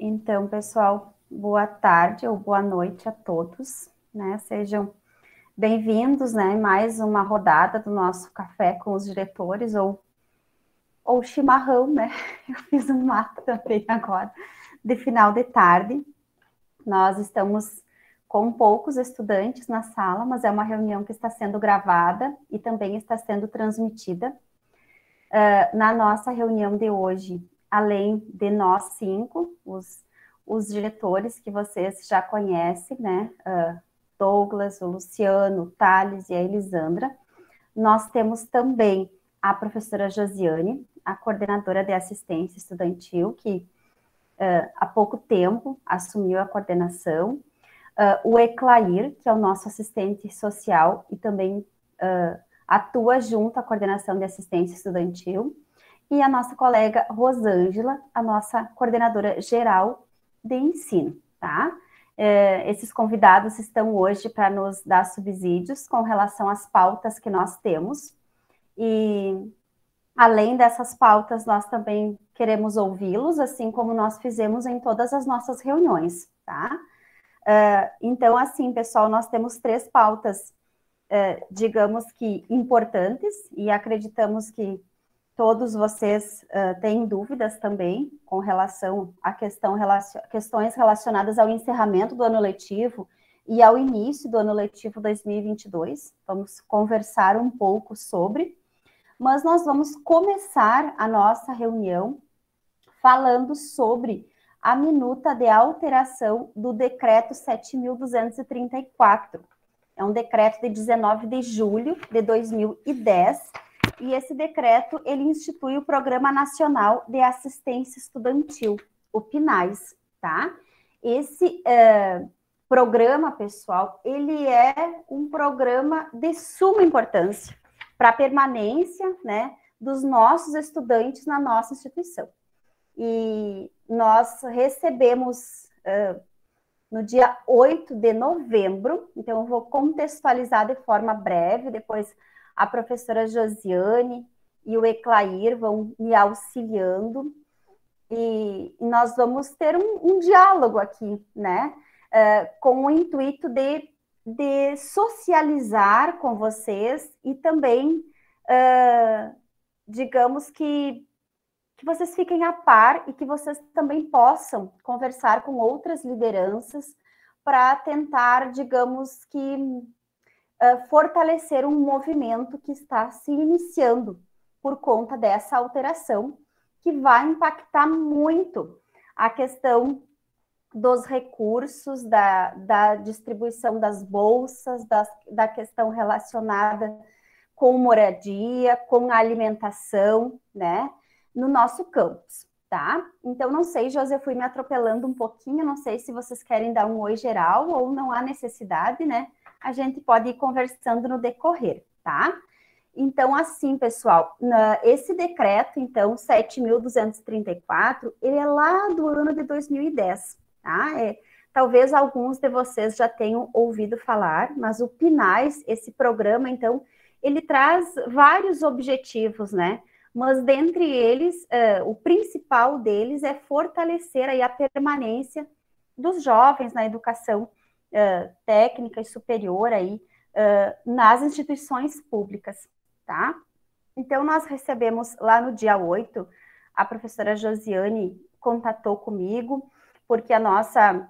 Então, pessoal, boa tarde ou boa noite a todos, né? Sejam bem-vindos, né? Em mais uma rodada do nosso Café com os Diretores, ou chimarrão, né? Eu fiz um mate também agora, de final de tarde. Nós estamos com poucos estudantes na sala, mas é uma reunião que está sendo gravada e também está sendo transmitida. Na nossa reunião de hoje, além de nós 5, os diretores que vocês já conhecem, né? Douglas, o Luciano, o Thales e a Elisandra. Nós temos também a professora Josiane, a coordenadora de assistência estudantil, que há pouco tempo assumiu a coordenação. O Eclair, que é o nosso assistente social e também atua junto à coordenação de assistência estudantil, e a nossa colega Rosângela, a nossa coordenadora geral de ensino, tá? Esses convidados estão hoje para nos dar subsídios com relação às pautas que nós temos, e além dessas pautas, nós também queremos ouvi-los, assim como nós fizemos em todas as nossas reuniões, tá? Então, assim, pessoal, nós temos 3 pautas, digamos que importantes, e acreditamos que todos vocês têm dúvidas também com relação a questões relacionadas ao encerramento do ano letivo e ao início do ano letivo 2022. Vamos conversar um pouco sobre, mas nós vamos começar a nossa reunião falando sobre a minuta de alteração do decreto 7.234. É um decreto de 19 de julho de 2010, e esse decreto, ele institui o Programa Nacional de Assistência Estudantil, o PNAES, tá? Esse programa, pessoal, ele é um programa de suma importância para a permanência, né, dos nossos estudantes na nossa instituição. E nós recebemos no dia 8 de novembro, então eu vou contextualizar de forma breve, depois a professora Josiane e o Eclair vão me auxiliando, e nós vamos ter um diálogo aqui, né, com o intuito de socializar com vocês e também, digamos que vocês fiquem a par e que vocês também possam conversar com outras lideranças para tentar, digamos que, fortalecer um movimento que está se iniciando por conta dessa alteração, que vai impactar muito a questão dos recursos, da distribuição das bolsas, da questão relacionada com moradia, com alimentação, né, no nosso campus, tá? Então, não sei, José, eu fui me atropelando um pouquinho, não sei se vocês querem dar um oi geral ou não há necessidade, né? A gente pode ir conversando no decorrer, tá? Então, assim, pessoal, esse decreto, então, 7.234, ele é lá do ano de 2010, tá? Talvez alguns de vocês já tenham ouvido falar, mas o PNAES, esse programa, então, ele traz vários objetivos, né? Mas dentre eles, o principal deles é fortalecer aí a permanência dos jovens na educação técnica e superior aí, nas instituições públicas, tá? Então, nós recebemos lá no dia 8, a professora Josiane contatou comigo, porque a nossa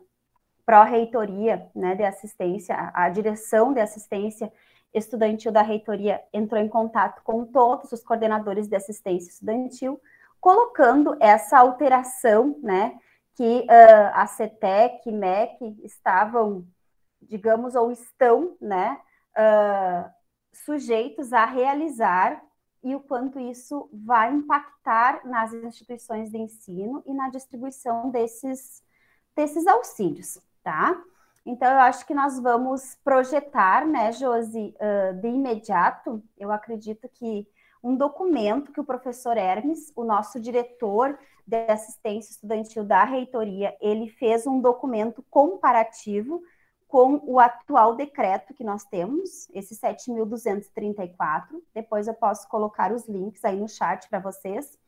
pró-reitoria, né, de assistência, a direção de assistência estudantil da reitoria entrou em contato com todos os coordenadores de assistência estudantil, colocando essa alteração, né, que a CETEC, MEC estavam, digamos, ou estão, né, sujeitos a realizar, e o quanto isso vai impactar nas instituições de ensino e na distribuição desses auxílios, tá? Então, eu acho que nós vamos projetar, né, Josi, de imediato, eu acredito que um documento que o professor Hermes, o nosso diretor de assistência estudantil da reitoria, ele fez um documento comparativo com o atual decreto que nós temos, esse 7.234, depois eu posso colocar os links aí no chat para vocês,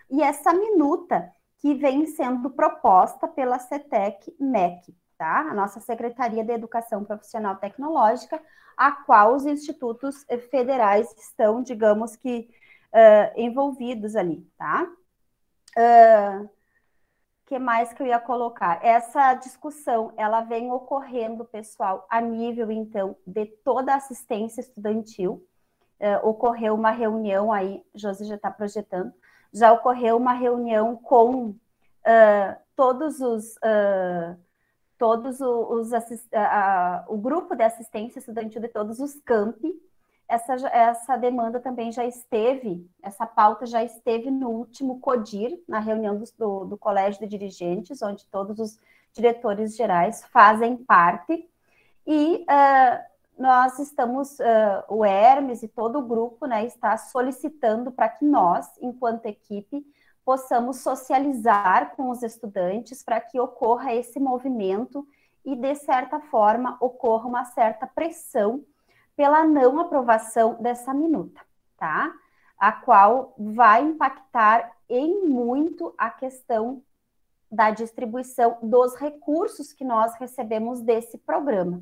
e essa minuta, que vem sendo proposta pela CETEC-MEC, tá? A nossa Secretaria de Educação Profissional Tecnológica, a qual os institutos federais estão, digamos que, envolvidos ali, tá? Que mais que eu ia colocar? Essa discussão, ela vem ocorrendo, pessoal, a nível, então, de toda a assistência estudantil. Ocorreu uma reunião aí, Josi já está projetando, já ocorreu uma reunião com o grupo de assistência estudantil de todos os campi. Essa demanda também já esteve, essa pauta já esteve no último CODIR, na reunião do Colégio de Dirigentes, onde todos os diretores gerais fazem parte, e nós estamos, o Hermes e todo o grupo, né, está solicitando para que nós, enquanto equipe, possamos socializar com os estudantes para que ocorra esse movimento e, de certa forma, ocorra uma certa pressão pela não aprovação dessa minuta, tá? A qual vai impactar em muito a questão da distribuição dos recursos que nós recebemos desse programa.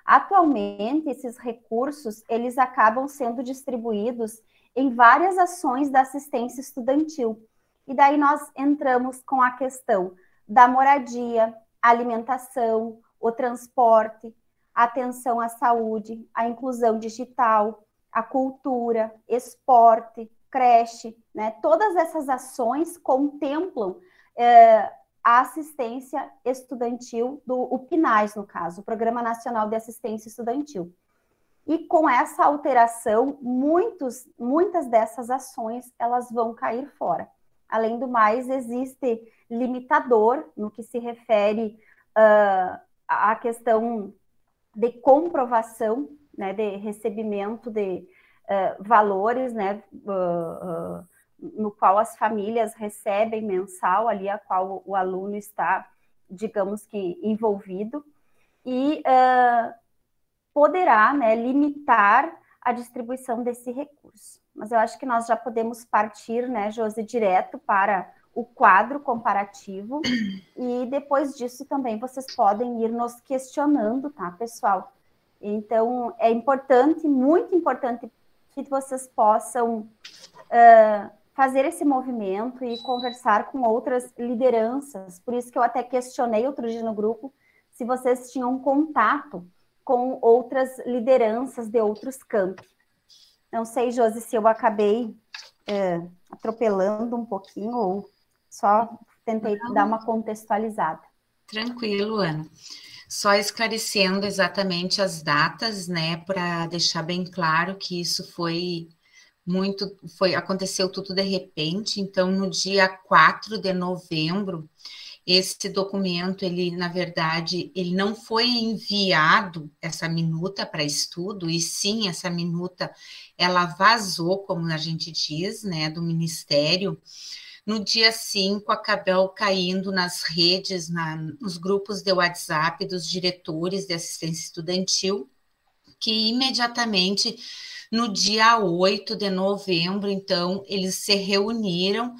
Atualmente, esses recursos, eles acabam sendo distribuídos em várias ações da assistência estudantil. E daí nós entramos com a questão da moradia, alimentação, o transporte, atenção à saúde, a inclusão digital, a cultura, esporte, creche, né? Todas essas ações contemplam a assistência estudantil o PNAES, no caso, o Programa Nacional de Assistência Estudantil. E com essa alteração, muitas dessas ações, elas vão cair fora. Além do mais, existe limitador no que se refere à questão de comprovação, né, de recebimento de valores, né, no qual as famílias recebem mensal, ali a qual o aluno está, digamos que, envolvido, e poderá, né, limitar a distribuição desse recurso. Mas eu acho que nós já podemos partir, né, Josi, direto para o quadro comparativo, e depois disso também vocês podem ir nos questionando, tá, pessoal? Então, é importante, muito importante, que vocês possam fazer esse movimento e conversar com outras lideranças. Por isso que eu até questionei outro dia no grupo se vocês tinham contato com outras lideranças de outros campos. Não sei, Josi, se eu acabei atropelando um pouquinho ou só tentei dar uma contextualizada. Tranquilo, Ana. Só esclarecendo exatamente as datas, né, para deixar bem claro que isso aconteceu tudo de repente. Então, no dia 4 de novembro, esse documento, ele, na verdade, ele não foi enviado, essa minuta para estudo, e sim, essa minuta, ela vazou, como a gente diz, né, do Ministério. No dia 5, acabou caindo nas redes, nos grupos de WhatsApp dos diretores de assistência estudantil, que imediatamente, no dia 8 de novembro, então, eles se reuniram,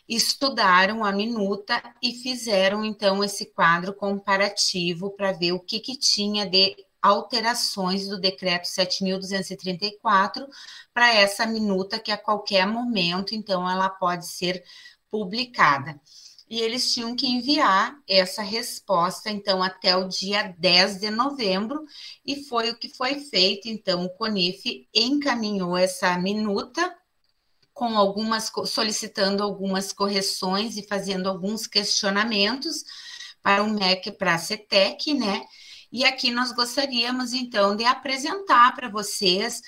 estudaram a minuta e fizeram, então, esse quadro comparativo para ver o que tinha de alterações do decreto 7.234 para essa minuta, que a qualquer momento, então, ela pode ser publicada. E eles tinham que enviar essa resposta, então, até o dia 10 de novembro, e foi o que foi feito. Então, o CONIF encaminhou essa minuta, solicitando algumas correções e fazendo alguns questionamentos para o MEC, para a CETEC, né? E aqui nós gostaríamos, então, de apresentar para vocês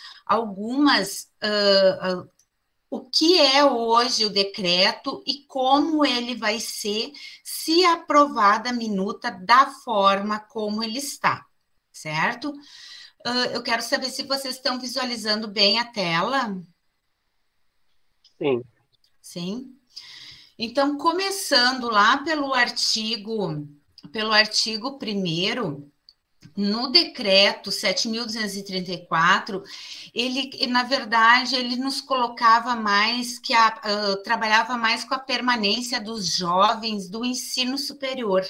o que é hoje o decreto e como ele vai ser, se aprovada a minuta da forma como ele está, certo? Eu quero saber se vocês estão visualizando bem a tela. Sim. Sim. Então, começando lá pelo artigo 1º, No decreto 7.234, ele, na verdade, ele nos colocava mais que trabalhava mais com a permanência dos jovens do ensino superior,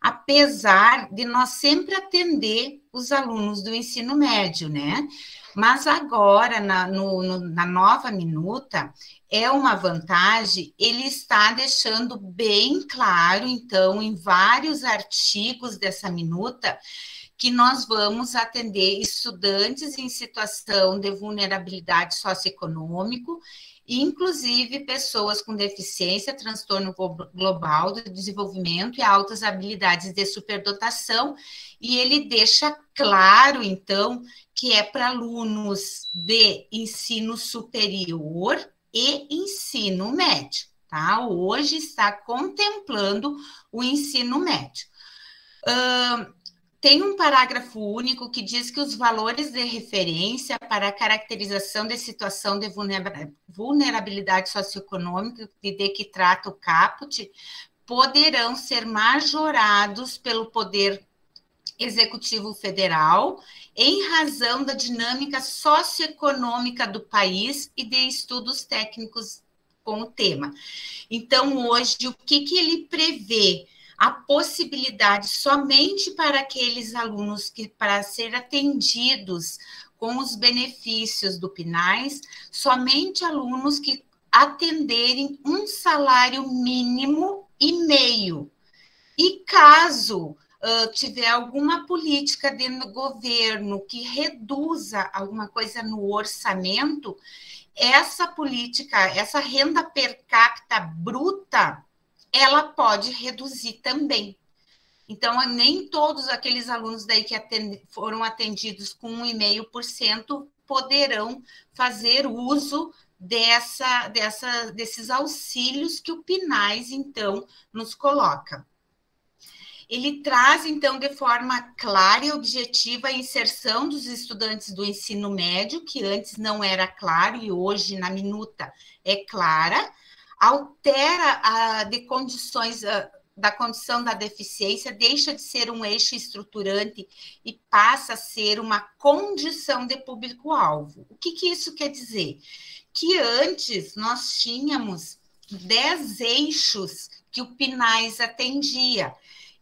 apesar de nós sempre atender os alunos do ensino médio, né? Mas agora, na nova minuta, é uma vantagem, ele está deixando bem claro, então, em vários artigos dessa minuta, que nós vamos atender estudantes em situação de vulnerabilidade socioeconômico, inclusive pessoas com deficiência, transtorno global do desenvolvimento e altas habilidades de superdotação, e ele deixa claro, então, que é para alunos de ensino superior e ensino médio, tá? Hoje está contemplando o ensino médio. Tem um parágrafo único que diz que os valores de referência para a caracterização de situação de vulnerabilidade socioeconômica de que trata o caput poderão ser majorados pelo Poder Executivo Federal em razão da dinâmica socioeconômica do país e de estudos técnicos com o tema. Então, hoje, o que ele prevê? A possibilidade somente para aqueles alunos que, para ser atendidos com os benefícios do PNAES, somente alunos que atenderem um salário mínimo e meio. E caso tiver alguma política dentro do governo que reduza alguma coisa no orçamento, essa política, essa renda per capita bruta, ela pode reduzir também. Então, nem todos aqueles alunos daí que foram atendidos com 1,5% poderão fazer uso desses auxílios que o PNAES, então, nos coloca. Ele traz, então, de forma clara e objetiva a inserção dos estudantes do ensino médio, que antes não era claro e hoje, na minuta, é clara, altera de condições da condição da deficiência, deixa de ser um eixo estruturante e passa a ser uma condição de público-alvo. O que isso quer dizer? Que antes nós tínhamos 10 eixos que o PNAES atendia,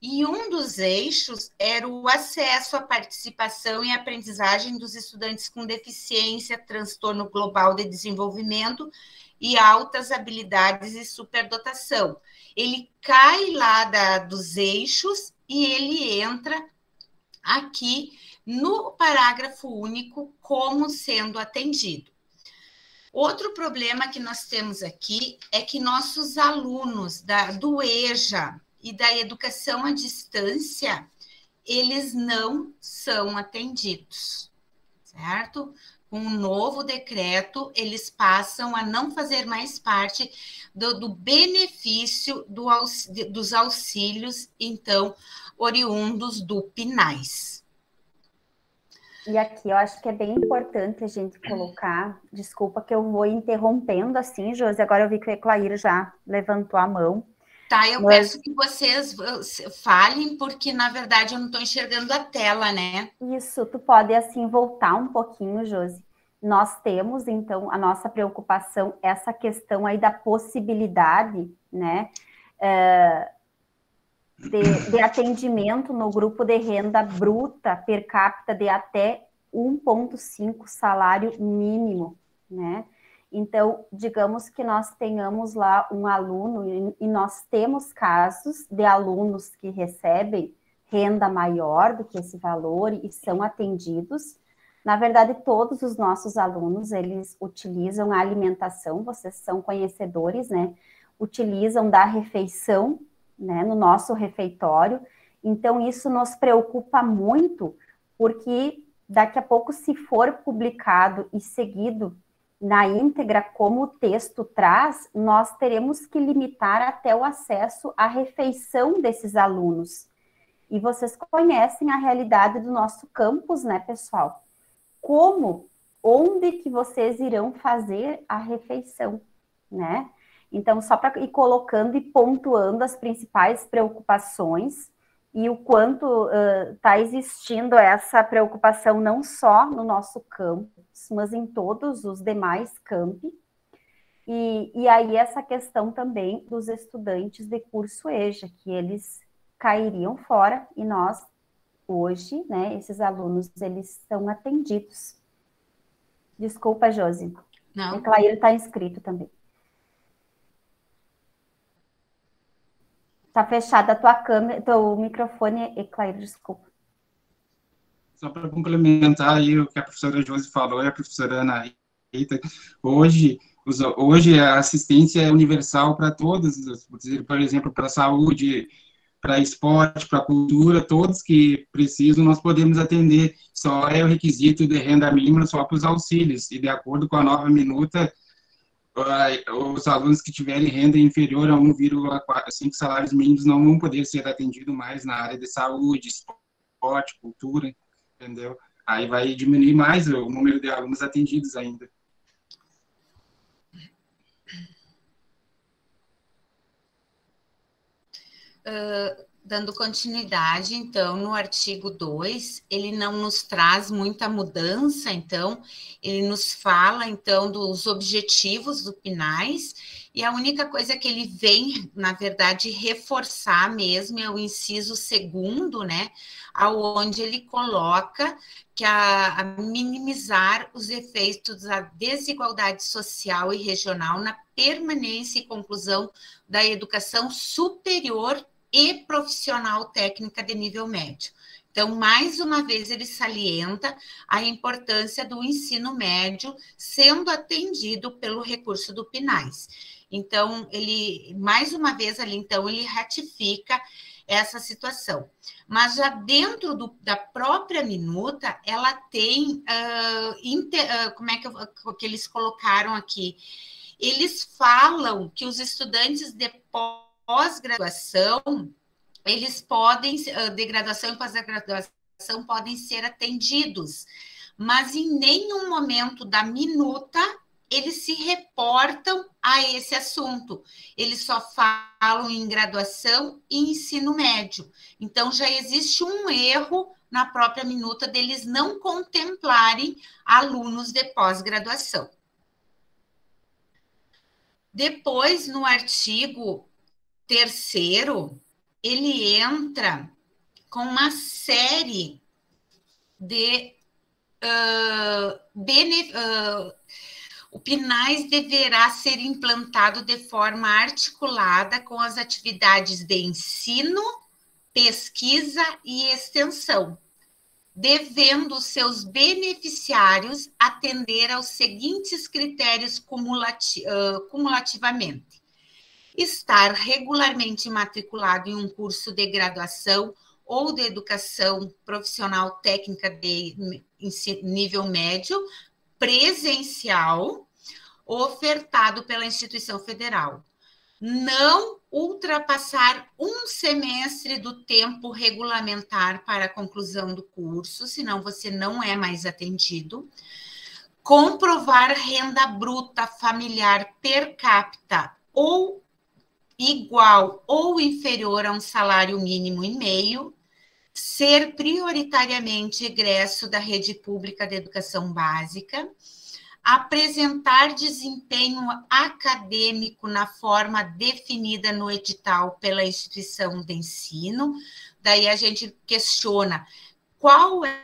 e um dos eixos era o acesso à participação e aprendizagem dos estudantes com deficiência, transtorno global de desenvolvimento e altas habilidades e superdotação. Ele cai lá dos eixos e ele entra aqui no parágrafo único como sendo atendido. Outro problema que nós temos aqui é que nossos alunos do EJA e da educação à distância, eles não são atendidos, certo? Com o novo decreto, eles passam a não fazer mais parte do benefício dos auxílios, então, oriundos do PNAES. E aqui eu acho que é bem importante a gente colocar, desculpa que eu vou interrompendo assim, Josi, agora eu vi que o Eclair já levantou a mão. Tá, eu peço que vocês falem, porque, na verdade, eu não estou enxergando a tela, né? Isso, tu pode, assim, voltar um pouquinho, Josi. Nós temos, então, a nossa preocupação, essa questão aí da possibilidade, né, de atendimento no grupo de renda bruta per capita de até 1,5 salário mínimo, né? Então, digamos que nós tenhamos lá um aluno, e nós temos casos de alunos que recebem renda maior do que esse valor e são atendidos. Na verdade, todos os nossos alunos, eles utilizam a alimentação, vocês são conhecedores, né? Utilizam da refeição, né, no nosso refeitório. Então, isso nos preocupa muito, porque daqui a pouco, se for publicado e seguido na íntegra, como o texto traz, nós teremos que limitar até o acesso à refeição desses alunos. E vocês conhecem a realidade do nosso campus, né, pessoal? Onde que vocês irão fazer a refeição, né? Então, só para ir colocando e pontuando as principais preocupações, e o quanto está existindo essa preocupação não só no nosso campus, mas em todos os demais campi. E aí essa questão também dos estudantes de curso EJA, que eles cairiam fora, e nós, hoje, né, esses alunos, eles são atendidos. Desculpa, Josi. Não. O Clair está inscrito também. Está fechada a tua câmera, teu microfone, Clair, desculpa. Só para complementar aí o que a professora Josi falou e a professora Ana Rita, hoje a assistência é universal para todos, por exemplo, para a saúde, para esporte, para a cultura, todos que precisam, nós podemos atender. Só é o requisito de renda mínima só para os auxílios, e de acordo com a nova minuta, os alunos que tiverem renda inferior a 1,5 salários mínimos não vão poder ser atendidos mais na área de saúde, esporte, cultura, entendeu? Aí vai diminuir mais o número de alunos atendidos ainda. Dando continuidade, então, no artigo 2, ele não nos traz muita mudança, então, ele nos fala, então, dos objetivos do PNAES, e a única coisa que ele vem, na verdade, reforçar mesmo é o inciso 2º, né, aonde ele coloca que a minimizar os efeitos da desigualdade social e regional na permanência e conclusão da educação superior e profissional técnica de nível médio. Então, mais uma vez, ele salienta a importância do ensino médio sendo atendido pelo recurso do PNAES. Então, ele, mais uma vez ali, então, ele ratifica essa situação. Mas já dentro da própria minuta, ela tem, como é que eles colocaram aqui? Eles falam que os estudantes de pós-graduação, eles podem, de graduação e pós-graduação, podem ser atendidos, mas em nenhum momento da minuta eles se reportam a esse assunto. Eles só falam em graduação e ensino médio. Então, já existe um erro na própria minuta deles não contemplarem alunos de pós-graduação. Depois, no artigo 3º, ele entra com uma série de o PNAES deverá ser implantado de forma articulada com as atividades de ensino, pesquisa e extensão, devendo seus beneficiários atender aos seguintes critérios cumulativamente: estar regularmente matriculado em um curso de graduação ou de educação profissional técnica de nível médio, presencial, ofertado pela instituição federal. Não ultrapassar um semestre do tempo regulamentar para a conclusão do curso, senão você não é mais atendido. Comprovar renda bruta familiar per capita ou igual ou inferior a um salário mínimo e meio, ser prioritariamente egresso da rede pública de educação básica, apresentar desempenho acadêmico na forma definida no edital pela instituição de ensino. Daí a gente questiona qual é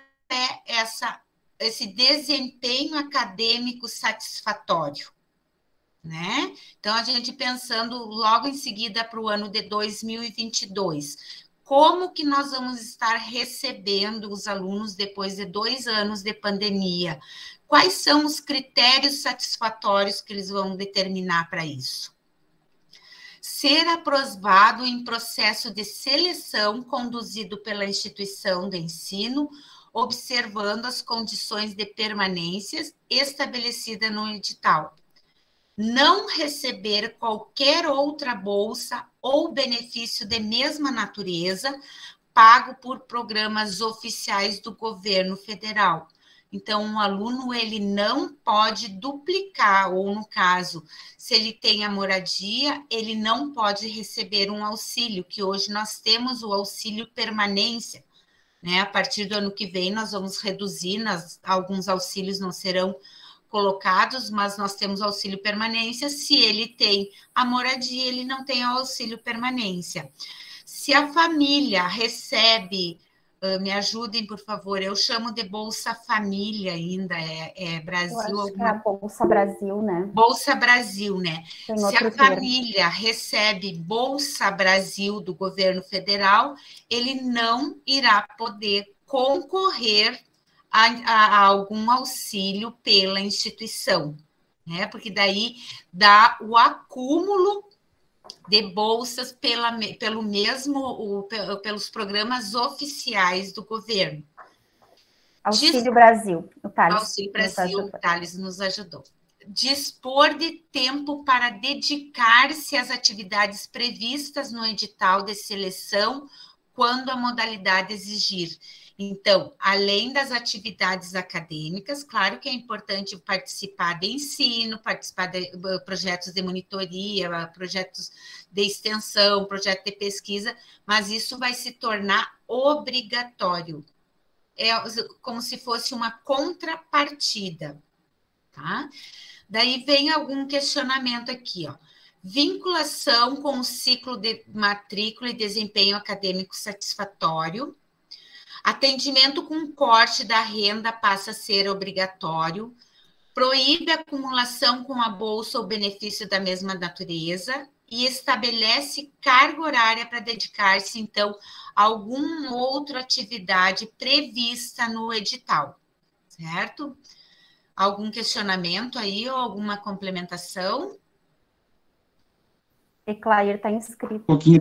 esse desempenho acadêmico satisfatório, né? Então, a gente pensando logo em seguida para o ano de 2022, como que nós vamos estar recebendo os alunos depois de 2 anos de pandemia? Quais são os critérios satisfatórios que eles vão determinar para isso? Ser aprovado em processo de seleção conduzido pela instituição de ensino, observando as condições de permanência estabelecidas no edital. Não receber qualquer outra bolsa ou benefício de mesma natureza pago por programas oficiais do governo federal. Então, um aluno, ele não pode duplicar, ou no caso, se ele tem a moradia, ele não pode receber um auxílio, que hoje nós temos o auxílio permanência, né? A partir do ano que vem, nós vamos reduzir, alguns auxílios não serão colocados, mas nós temos auxílio permanência. Se ele tem a moradia, ele não tem o auxílio permanência. Se a família recebe, me ajudem, por favor, eu chamo de Bolsa Família ainda, Brasil... Eu acho que é a Bolsa Brasil, né? Bolsa Brasil, né? Se a termo. família recebe Bolsa Brasil do governo federal, ele não irá poder concorrer a algum auxílio pela instituição, né? Porque daí dá o acúmulo de bolsas pelos programas oficiais do governo. Auxílio Brasil, o Thales. Auxílio Brasil, o Thales nos ajudou. Dispor de tempo para dedicar-se às atividades previstas no edital de seleção, quando a modalidade exigir. Então, além das atividades acadêmicas, claro que é importante participar de ensino, participar de projetos de monitoria, projetos de extensão, projeto de pesquisa, mas isso vai se tornar obrigatório. É como se fosse uma contrapartida, tá? Daí vem algum questionamento aqui, ó. Vinculação com o ciclo de matrícula e desempenho acadêmico satisfatório. Atendimento com corte da renda passa a ser obrigatório. Proíbe a acumulação com a bolsa ou benefício da mesma natureza e estabelece carga horária para dedicar-se, então, a alguma outra atividade prevista no edital, certo? Algum questionamento aí ou alguma complementação? Eclair está inscrito. Um pouquinho.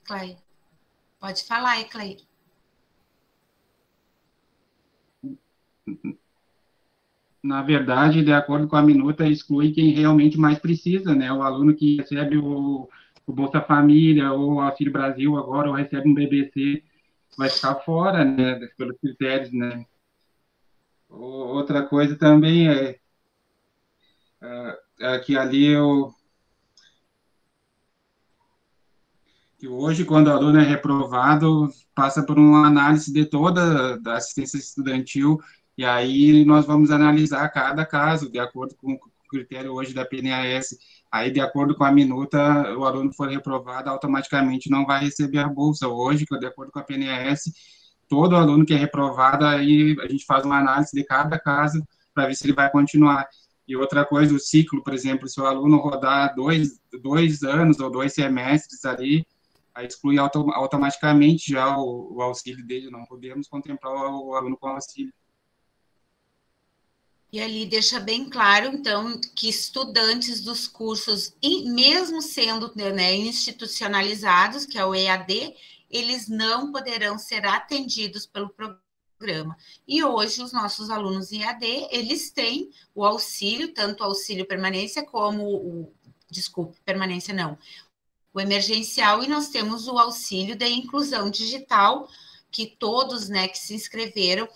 Eclair. Pode falar, Eclair. Na verdade, de acordo com a minuta, exclui quem realmente mais precisa, né? O aluno que recebe o Bolsa Família ou o Auxílio Brasil agora, ou recebe um BBC, vai ficar fora, né? Pelos critérios, né? Outra coisa também é que ali que hoje, quando o aluno é reprovado, passa por uma análise de toda a assistência estudantil, e aí nós vamos analisar cada caso, de acordo com o critério hoje da PNAS. Aí, de acordo com a minuta, o aluno for reprovado, automaticamente não vai receber a bolsa. Hoje, de acordo com a PNAS, todo aluno que é reprovado, aí a gente faz uma análise de cada caso para ver se ele vai continuar. E outra coisa, o ciclo, por exemplo, se o aluno rodar dois anos ou 2 semestres ali, aí exclui automaticamente já o auxílio dele, não podemos contemplar o aluno com auxílio. E ali deixa bem claro, então, que estudantes dos cursos, mesmo sendo, né, institucionalizados, que é o EAD, eles não poderão ser atendidos pelo programa. E hoje, os nossos alunos em EAD, eles têm o auxílio, tanto o auxílio permanência como permanência não, o emergencial, e nós temos o auxílio da inclusão digital, que todos, né, que se inscreveram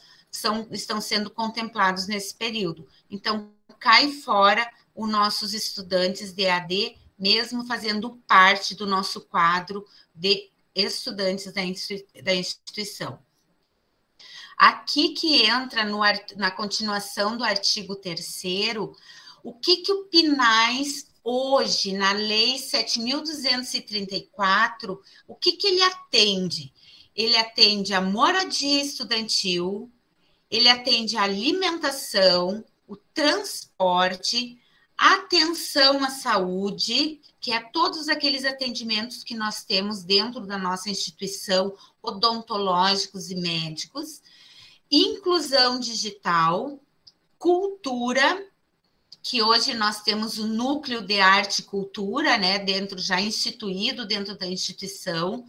estão sendo contemplados nesse período. Então, cai fora os nossos estudantes de EAD, mesmo fazendo parte do nosso quadro de estudantes da instituição. Aqui que entra na continuação do artigo 3º, o que o PNAES hoje, na Lei 7.234, o que ele atende? Ele atende a moradia estudantil, ele atende a alimentação, o transporte, atenção à saúde, que é todos aqueles atendimentos que nós temos dentro da nossa instituição, odontológicos e médicos, inclusão digital, cultura, que hoje nós temos o núcleo de arte e cultura, né, já instituído dentro da instituição,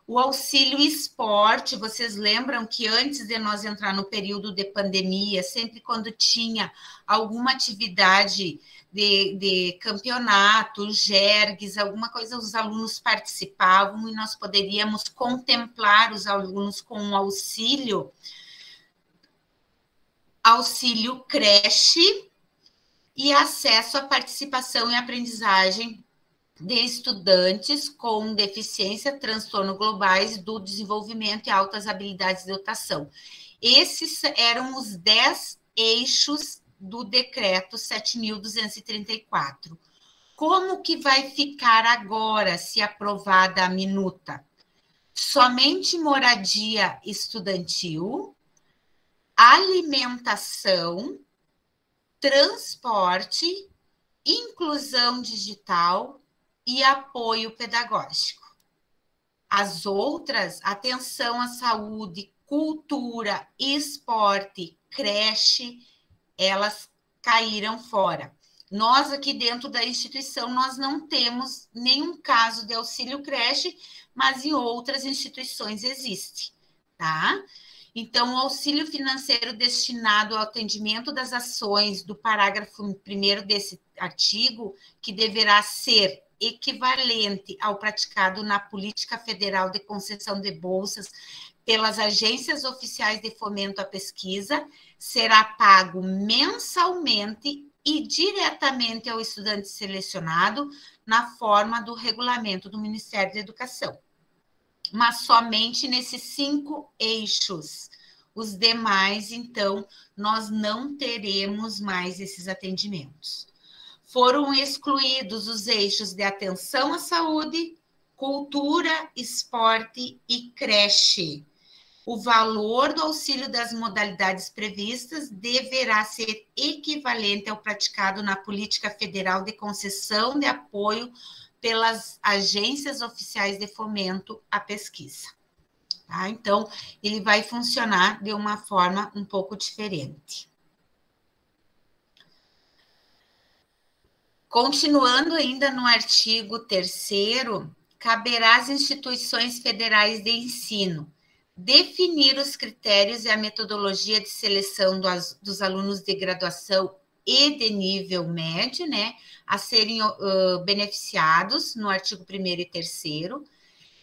O auxílio esporte, vocês lembram que antes de nós entrar no período de pandemia, sempre quando tinha alguma atividade de campeonato, jergues, alguma coisa, os alunos participavam e nós poderíamos contemplar os alunos com um auxílio creche e acesso à participação e aprendizagem de estudantes com deficiência, transtorno globais do desenvolvimento e altas habilidades de dotação. Esses eram os 10 eixos do decreto 7.234. Como que vai ficar agora, se aprovada a minuta? Somente moradia estudantil, alimentação, transporte, inclusão digital e apoio pedagógico. As outras, atenção à saúde, cultura, esporte, creche, elas caíram fora. Nós aqui dentro da instituição, nós não temos nenhum caso de auxílio creche, mas em outras instituições existe, tá? Então, o auxílio financeiro destinado ao atendimento das ações do parágrafo 1º desse artigo, que deverá ser equivalente ao praticado na Política Federal de Concessão de Bolsas pelas agências oficiais de fomento à pesquisa, será pago mensalmente e diretamente ao estudante selecionado na forma do regulamento do Ministério da Educação. Mas somente nesses 5 eixos. Os demais, então, nós não teremos mais esses atendimentos. Foram excluídos os eixos de atenção à saúde, cultura, esporte e creche. O valor do auxílio das modalidades previstas deverá ser equivalente ao praticado na Política Federal de Concessão de Apoio pelas agências oficiais de fomento à pesquisa. Tá? Então, ele vai funcionar de uma forma um pouco diferente. Continuando ainda no artigo 3º, caberá às instituições federais de ensino definir os critérios e a metodologia de seleção dos alunos de graduação e de nível médio, né, a serem beneficiados no artigo 1º e 3º,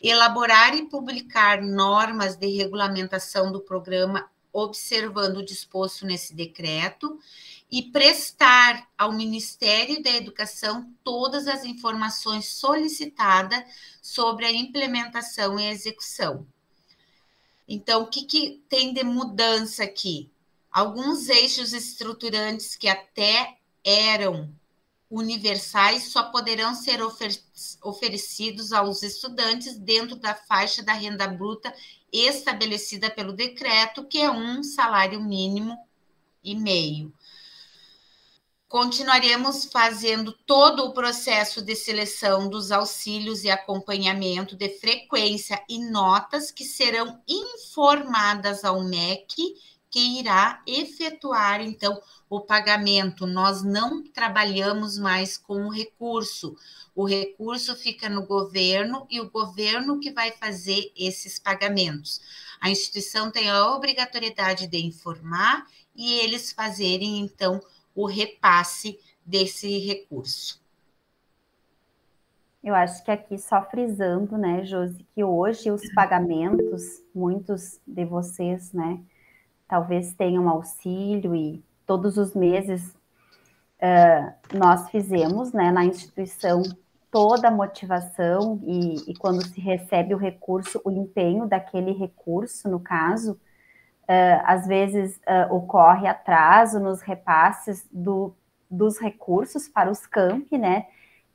elaborar e publicar normas de regulamentação do programa observando o disposto nesse decreto e prestar ao Ministério da Educação todas as informações solicitadas sobre a implementação e execução. Então, o que tem de mudança aqui? Alguns eixos estruturantes que até eram universais só poderão ser oferecidos aos estudantes dentro da faixa da renda bruta estabelecida pelo decreto, que é 1 salário mínimo e meio. Continuaremos fazendo todo o processo de seleção dos auxílios e acompanhamento de frequência e notas que serão informadas ao MEC, que irá efetuar, então, o pagamento. Nós não trabalhamos mais com o recurso fica no governo e o governo que vai fazer esses pagamentos. A instituição tem a obrigatoriedade de informar e eles fazerem, então, o repasse desse recurso. Eu acho que aqui só frisando, né, Josi, que hoje os pagamentos, muitos de vocês, né, talvez tenham auxílio e todos os meses nós fizemos, né, na instituição toda a motivação e quando se recebe o recurso, o empenho daquele recurso, no caso, às vezes ocorre atraso nos repasses dos recursos para os campi, né,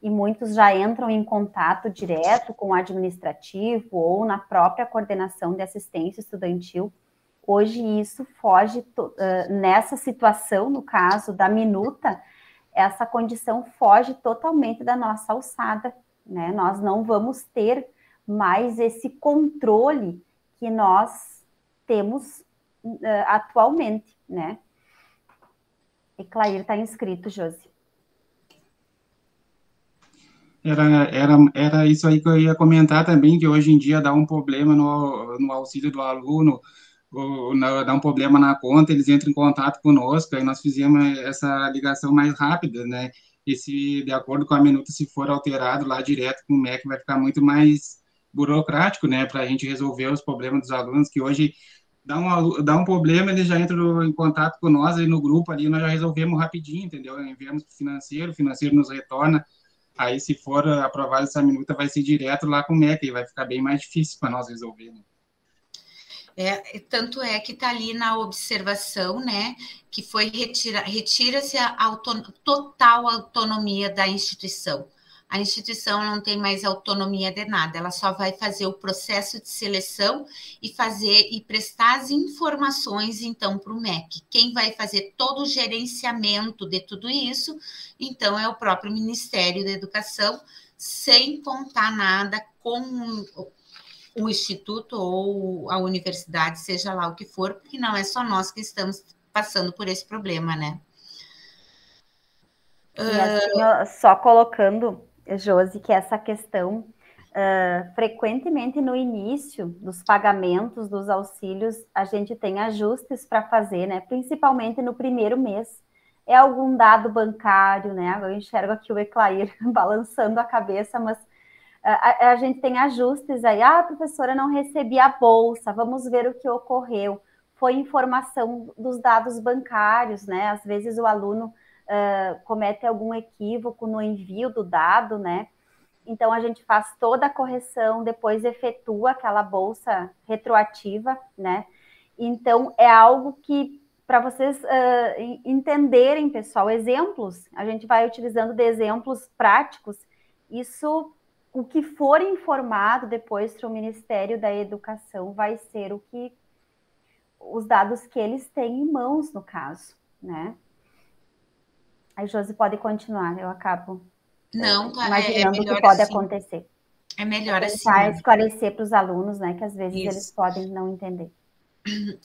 e muitos já entram em contato direto com o administrativo ou na própria coordenação de assistência estudantil. Hoje isso foge, nessa situação, no caso da minuta, essa condição foge totalmente da nossa alçada, né? Nós não vamos ter mais esse controle que nós temos atualmente, né? E Clair está inscrito, Josi. Era isso aí que eu ia comentar também, que hoje em dia dá um problema no auxílio do aluno, dá um problema na conta, eles entram em contato conosco, aí nós fizemos essa ligação mais rápida, né? E se, de acordo com a minuta, se for alterado lá direto com o MEC, vai ficar muito mais burocrático, né? Para a gente resolver os problemas dos alunos, que hoje dá um problema, eles já entram em contato com nós, aí no grupo ali nós já resolvemos rapidinho, entendeu? Enviamos para o financeiro nos retorna. Aí, se for aprovada essa minuta, vai ser direto lá com o MEC, e vai ficar bem mais difícil para nós resolver, né? Tanto é que está ali na observação, né, que foi retira-se a total autonomia da instituição. A instituição não tem mais autonomia de nada, ela só vai fazer o processo de seleção e prestar as informações, então, para o MEC. Quem vai fazer todo o gerenciamento de tudo isso, então, é o próprio Ministério da Educação, sem contar nada com o instituto ou a universidade, seja lá o que for, porque não é só nós que estamos passando por esse problema, né? E assim, só colocando, Josi, que essa questão, frequentemente no início dos pagamentos dos auxílios, a gente tem ajustes para fazer, né? Principalmente no primeiro mês. É algum dado bancário, né? Eu enxergo aqui o Eclair balançando a cabeça, mas a gente tem ajustes aí. Ah, professora, não recebi a bolsa, vamos ver o que ocorreu. Foi informação dos dados bancários, né? Às vezes o aluno comete algum equívoco no envio do dado, né? Então a gente faz toda a correção, depois efetua aquela bolsa retroativa, né? Então é algo que, para vocês entenderem, pessoal, exemplos, a gente vai utilizando de exemplos práticos, isso, o que for informado depois para o Ministério da Educação vai ser os dados que eles têm em mãos, no caso, né? Aí, Josi, pode continuar, eu acabo imaginando o que pode acontecer. É melhor assim. Tentar esclarecer para os alunos, né, que às vezes eles podem não entender.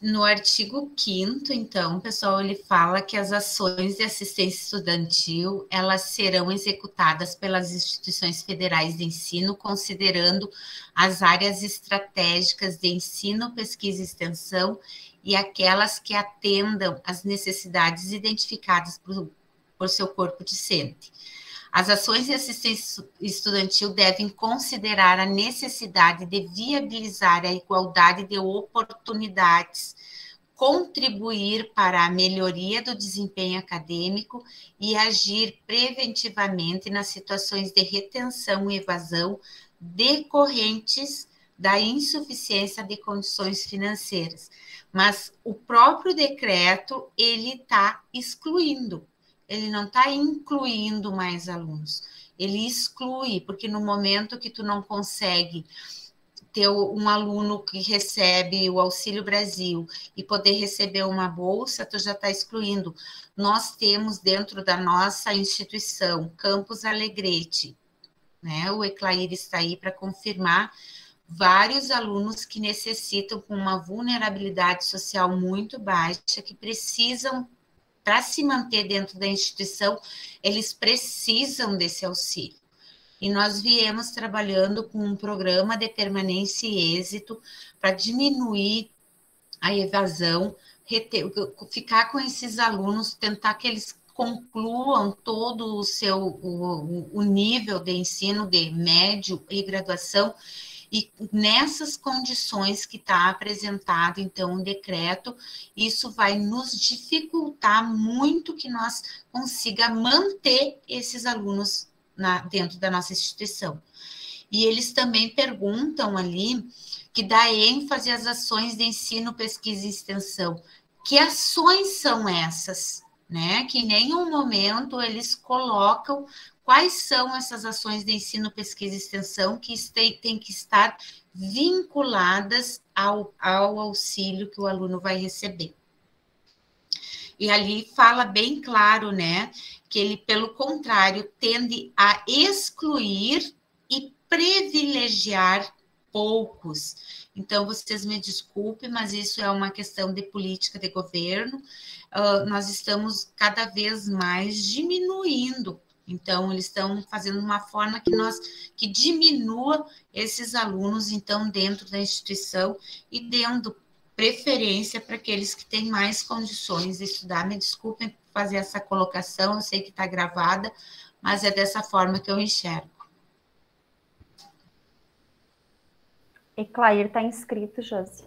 No artigo 5º, então, pessoal, ele fala que as ações de assistência estudantil, elas serão executadas pelas instituições federais de ensino, considerando as áreas estratégicas de ensino, pesquisa e extensão e aquelas que atendam às necessidades identificadas por seu corpo discente. As ações de assistência estudantil devem considerar a necessidade de viabilizar a igualdade de oportunidades, contribuir para a melhoria do desempenho acadêmico e agir preventivamente nas situações de retenção e evasão decorrentes da insuficiência de condições financeiras. Mas o próprio decreto, ele está excluindo. Ele não está incluindo mais alunos, ele exclui, porque no momento que tu não consegue ter um aluno que recebe o Auxílio Brasil e poder receber uma bolsa, tu já está excluindo. Nós temos dentro da nossa instituição, Campus Alegrete, né? O Eclair está aí para confirmar, vários alunos que necessitam com uma vulnerabilidade social muito baixa, que precisam, para se manter dentro da instituição, eles precisam desse auxílio. E nós viemos trabalhando com um programa de permanência e êxito para diminuir a evasão, ficar com esses alunos, tentar que eles concluam todo o nível de ensino de médio e graduação. E nessas condições que está apresentado, então, o decreto, isso vai nos dificultar muito que nós consiga manter esses alunos dentro da nossa instituição. E eles também perguntam ali que dá ênfase às ações de ensino, pesquisa e extensão. Que ações são essas? Né? Que em nenhum momento eles colocam quais são essas ações de ensino, pesquisa e extensão que têm que estar vinculadas ao auxílio que o aluno vai receber. E ali fala bem claro, né, que ele, pelo contrário, tende a excluir e privilegiar poucos. Então, vocês me desculpem, mas isso é uma questão de política de governo. Nós estamos cada vez mais diminuindo Então, eles estão fazendo uma forma que diminua esses alunos, então, dentro da instituição e dando preferência para aqueles que têm mais condições de estudar. Me desculpem por fazer essa colocação, eu sei que está gravada, mas é dessa forma que eu enxergo. E Clair está inscrito, Josi.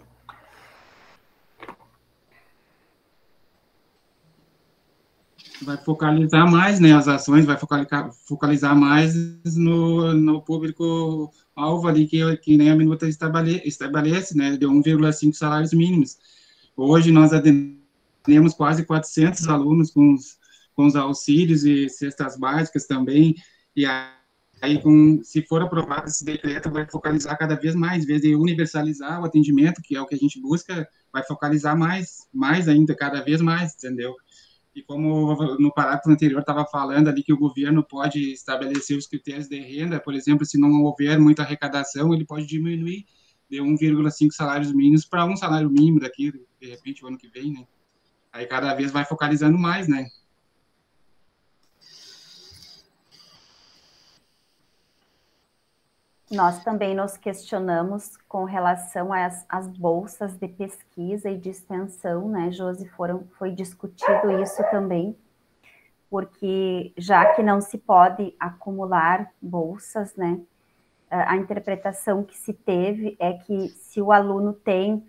Vai focalizar mais, né, as ações, vai focalizar mais no público-alvo ali, que nem a minuta estabelece, né, de 1,5 salários mínimos. Hoje nós atendemos quase 400 alunos com os auxílios e cestas básicas também, e aí, se for aprovado esse decreto, vai focalizar cada vez mais, em vez de universalizar o atendimento, que é o que a gente busca, vai focalizar mais ainda, cada vez mais, entendeu? E como no parágrafo anterior estava falando ali que o governo pode estabelecer os critérios de renda, por exemplo, se não houver muita arrecadação, ele pode diminuir de 1,5 salários mínimos para 1 salário mínimo daqui, de repente, o ano que vem, né? Aí cada vez vai focalizando mais, né? Nós também nos questionamos com relação às bolsas de pesquisa e de extensão, né, Josi? Foi discutido isso também, porque já que não se pode acumular bolsas, né, a interpretação que se teve é que se o aluno tem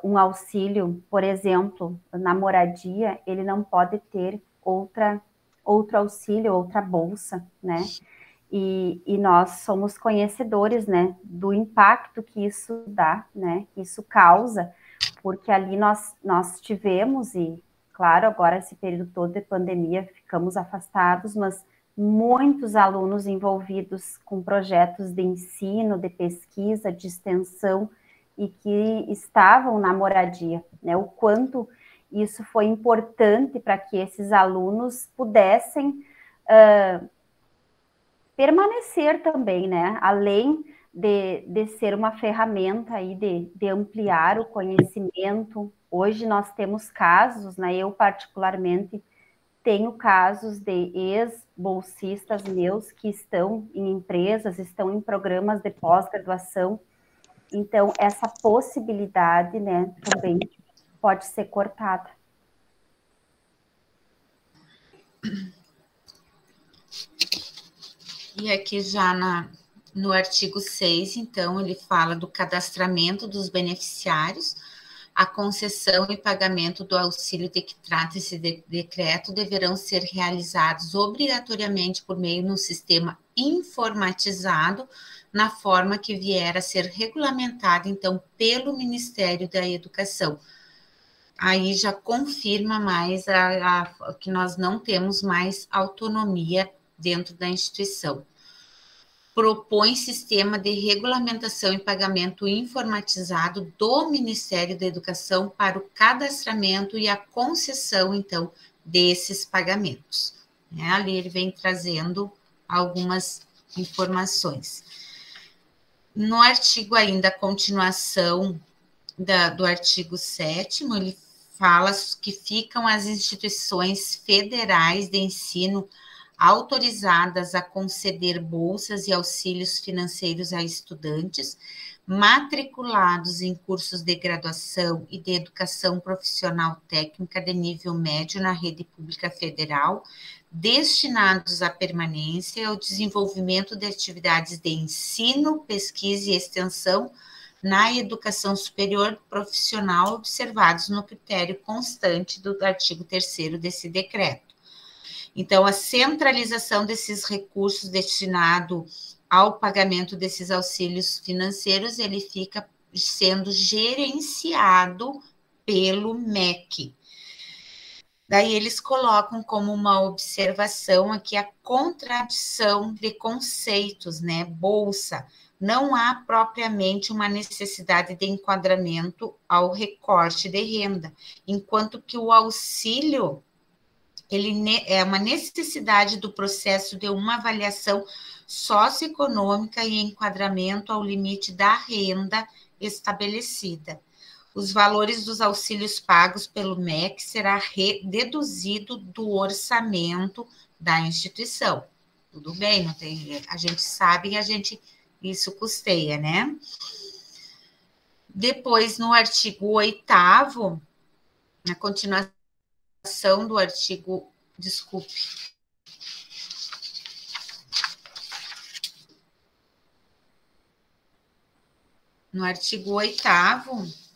um auxílio, por exemplo, na moradia, ele não pode ter outro auxílio, outra bolsa, né? E nós somos conhecedores, né, do impacto que isso dá, né, que isso causa, porque ali nós tivemos, e claro, agora esse período todo de pandemia ficamos afastados, mas muitos alunos envolvidos com projetos de ensino, de pesquisa, de extensão, e que estavam na moradia, né, o quanto isso foi importante para que esses alunos pudessem permanecer também, né? Além de ser uma ferramenta aí de ampliar o conhecimento. Hoje nós temos casos, né? Eu particularmente tenho casos de ex-bolsistas meus que estão em empresas, estão em programas de pós-graduação. Então, essa possibilidade, né, também pode ser cortada. E aqui já no artigo 6, então, ele fala do cadastramento dos beneficiários, a concessão e pagamento do auxílio de que trata esse decreto deverão ser realizados obrigatoriamente por meio de um sistema informatizado, na forma que vier a ser regulamentada, então, pelo Ministério da Educação. Aí já confirma mais que nós não temos mais autonomia dentro da instituição. Propõe sistema de regulamentação e pagamento informatizado do Ministério da Educação para o cadastramento e a concessão, então, desses pagamentos. Ali ele vem trazendo algumas informações. No artigo ainda, a continuação do artigo 7º, ele fala que ficam as instituições federais de ensino autorizadas a conceder bolsas e auxílios financeiros a estudantes matriculados em cursos de graduação e de educação profissional técnica de nível médio na rede pública federal, destinados à permanência e ao desenvolvimento de atividades de ensino, pesquisa e extensão na educação superior profissional, observados no critério constante do artigo 3º desse decreto. Então, a centralização desses recursos destinado ao pagamento desses auxílios financeiros, ele fica sendo gerenciado pelo MEC. Daí eles colocam como uma observação aqui a contradição de conceitos, né? Bolsa. Não há propriamente uma necessidade de enquadramento ao recorte de renda, enquanto que o auxílio ele é uma necessidade do processo de uma avaliação socioeconômica e enquadramento ao limite da renda estabelecida. os valores dos auxílios pagos pelo MEC será deduzido do orçamento da instituição. Tudo bem, não tem, a gente sabe que isso custeia, né? Depois, no artigo 8º, na continuação do artigo, desculpe. No artigo 8º,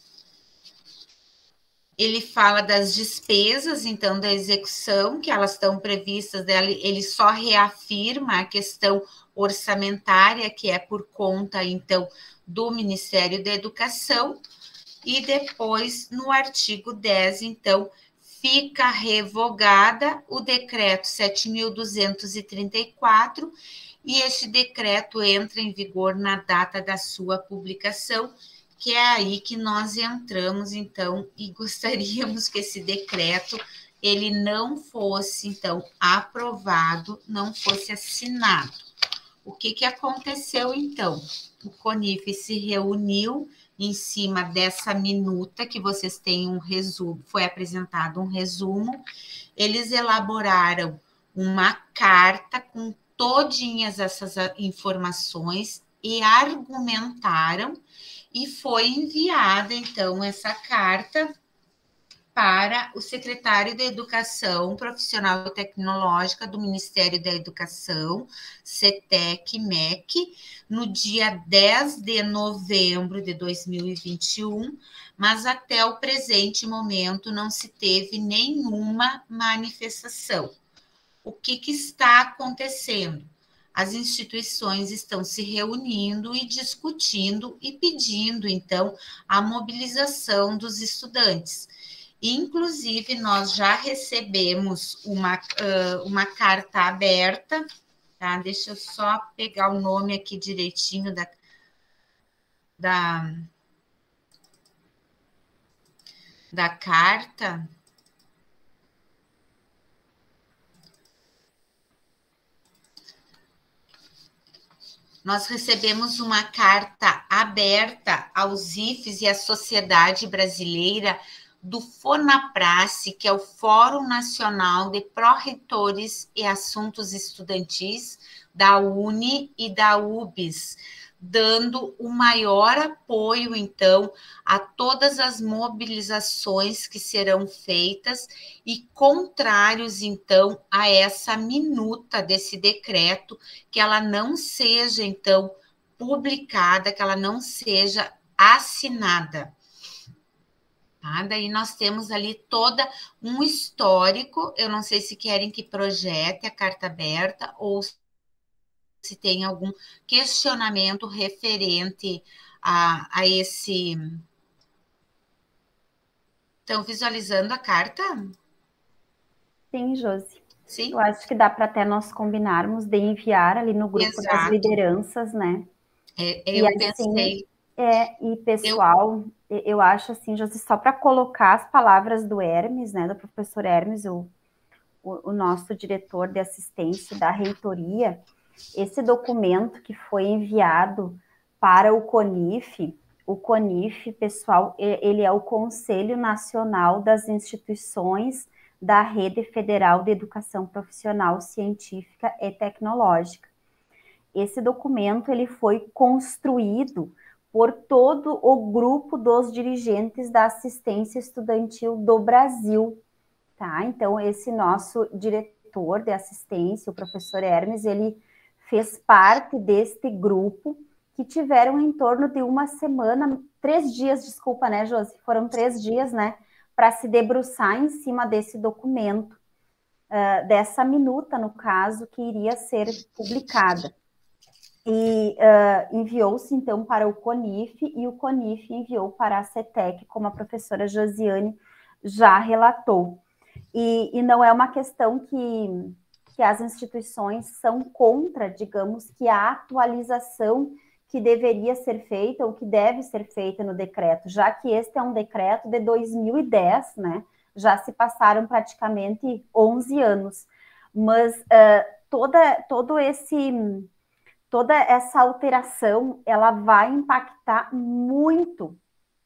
ele fala das despesas, então, da execução, que elas estão previstas, ele só reafirma a questão orçamentária, que é por conta, então, do Ministério da Educação, e depois, no artigo 10, então, fica revogada o decreto 7.234, e este decreto entra em vigor na data da sua publicação, que é aí que nós entramos, então, e gostaríamos que esse decreto, ele não fosse, então, aprovado, não fosse assinado. O que aconteceu, então? O CONIF se reuniu em cima dessa minuta, que vocês têm um resumo, foi apresentado um resumo, eles elaboraram uma carta com todinhas essas informações e argumentaram, e foi enviada, então, essa carta para o secretário da Educação Profissional e Tecnológica do Ministério da Educação, CETEC, MEC, no dia 10 de novembro de 2021, mas até o presente momento não se teve nenhuma manifestação. O que está acontecendo? As instituições estão se reunindo e discutindo e pedindo, então, a mobilização dos estudantes. Inclusive, nós já recebemos uma carta aberta, tá? Deixa eu só pegar o nome aqui direitinho da carta. Nós recebemos uma carta aberta aos IFES e à sociedade brasileira do FONAPRACE, que é o Fórum Nacional de Pró-Reitores e Assuntos Estudantis da UNE e da UBS, dando o maior apoio, então, a todas as mobilizações que serão feitas e contrários, então, a essa minuta desse decreto, que ela não seja, então, publicada, que ela não seja assinada. Tá? Daí nós temos ali todo um histórico, eu não sei se querem que projete a carta aberta ou se tem algum questionamento referente a esse... Estão visualizando a carta? Sim, Josi. Sim? Eu acho que dá para até nós combinarmos de enviar ali no grupo das lideranças, né? Eu pensei... E pessoal, eu acho assim, Josi, só para colocar as palavras do Hermes, né, do professor Hermes, o nosso diretor de assistência da reitoria, esse documento que foi enviado para o CONIF, pessoal, ele é o Conselho Nacional das Instituições da Rede Federal de Educação Profissional, Científica e Tecnológica. Esse documento, ele foi construído por todo o grupo dos dirigentes da assistência estudantil do Brasil, tá? Então, esse nosso diretor de assistência, o professor Hermes, ele fez parte deste grupo, que tiveram em torno de uma semana, 3 dias, desculpa, né, Josi? Foram 3 dias, né, para se debruçar em cima desse documento, dessa minuta, no caso, que iria ser publicada. E enviou-se, então, para o CONIF, e o CONIF enviou para a CETEC, como a professora Josiane já relatou. E não é uma questão que as instituições são contra, digamos, que a atualização que deveria ser feita, ou que deve ser feita no decreto, já que este é um decreto de 2010, né? Já se passaram praticamente 11 anos. Mas toda essa alteração, ela vai impactar muito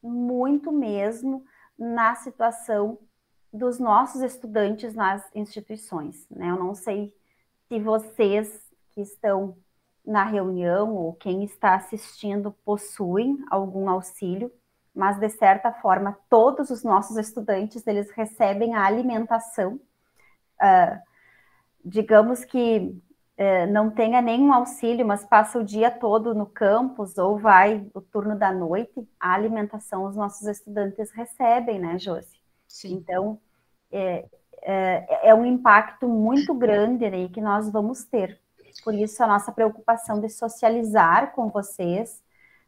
muito mesmo na situação dos nossos estudantes nas instituições, né? Eu não sei se vocês que estão na reunião ou quem está assistindo possuem algum auxílio, mas de certa forma todos os nossos estudantes eles recebem a alimentação, digamos que não tenha nenhum auxílio, mas passa o dia todo no campus ou vai o turno da noite, a alimentação os nossos estudantes recebem, né, Josi? Sim. Então, é um impacto muito grande aí que nós vamos ter. Por isso, a nossa preocupação de socializar com vocês,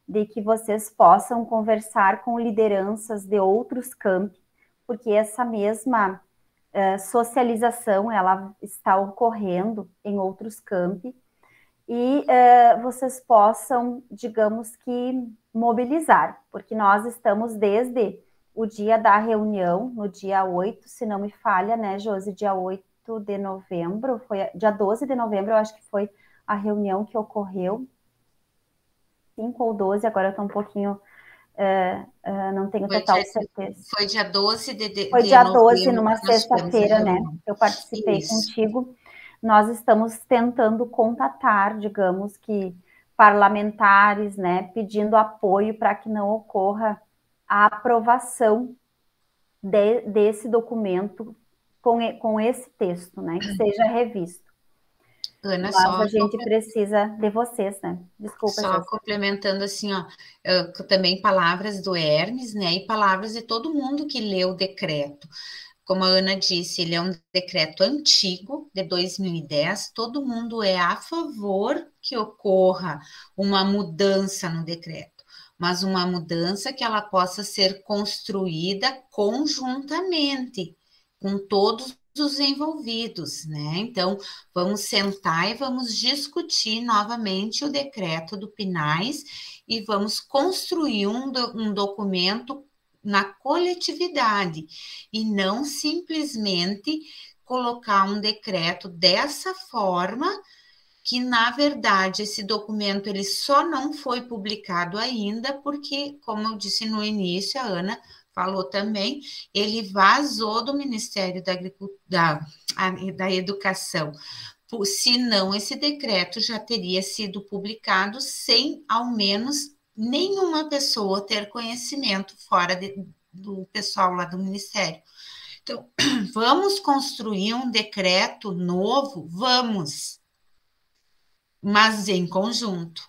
de que vocês possam conversar com lideranças de outros campi, porque essa mesma socialização, ela está ocorrendo em outros campi, e vocês possam, digamos que, mobilizar, porque nós estamos desde o dia da reunião, no dia 8, se não me falha, né, Josi, dia 8 de novembro, dia 12 de novembro, eu acho que foi a reunião que ocorreu, 5 ou 12, agora eu estou um pouquinho, não tenho total certeza. Foi dia 12 de Foi dia 12, novembro, numa sexta-feira, né, eu participei Isso. contigo. Nós estamos tentando contatar, digamos que, parlamentares, né, pedindo apoio para que não ocorra a aprovação desse documento com esse texto, né, que seja revisto. Ana, mas a gente precisa de vocês, né? Desculpa, só complementando assim, ó, também palavras do Hermes, né, e palavras de todo mundo que leu o decreto. Como a Ana disse, ele é um decreto antigo, de 2010, todo mundo é a favor que ocorra uma mudança no decreto, mas uma mudança que ela possa ser construída conjuntamente com todos os envolvidos, né? Então, vamos sentar e vamos discutir novamente o decreto do PNAES e vamos construir um documento na coletividade e não simplesmente colocar um decreto dessa forma que, na verdade, esse documento ele só não foi publicado ainda porque, como eu disse no início, a Ana falou também, ele vazou do Ministério da Educação. Senão, esse decreto já teria sido publicado sem, ao menos, nenhuma pessoa ter conhecimento fora do pessoal lá do Ministério. Então, vamos construir um decreto novo? Vamos! Mas em conjunto,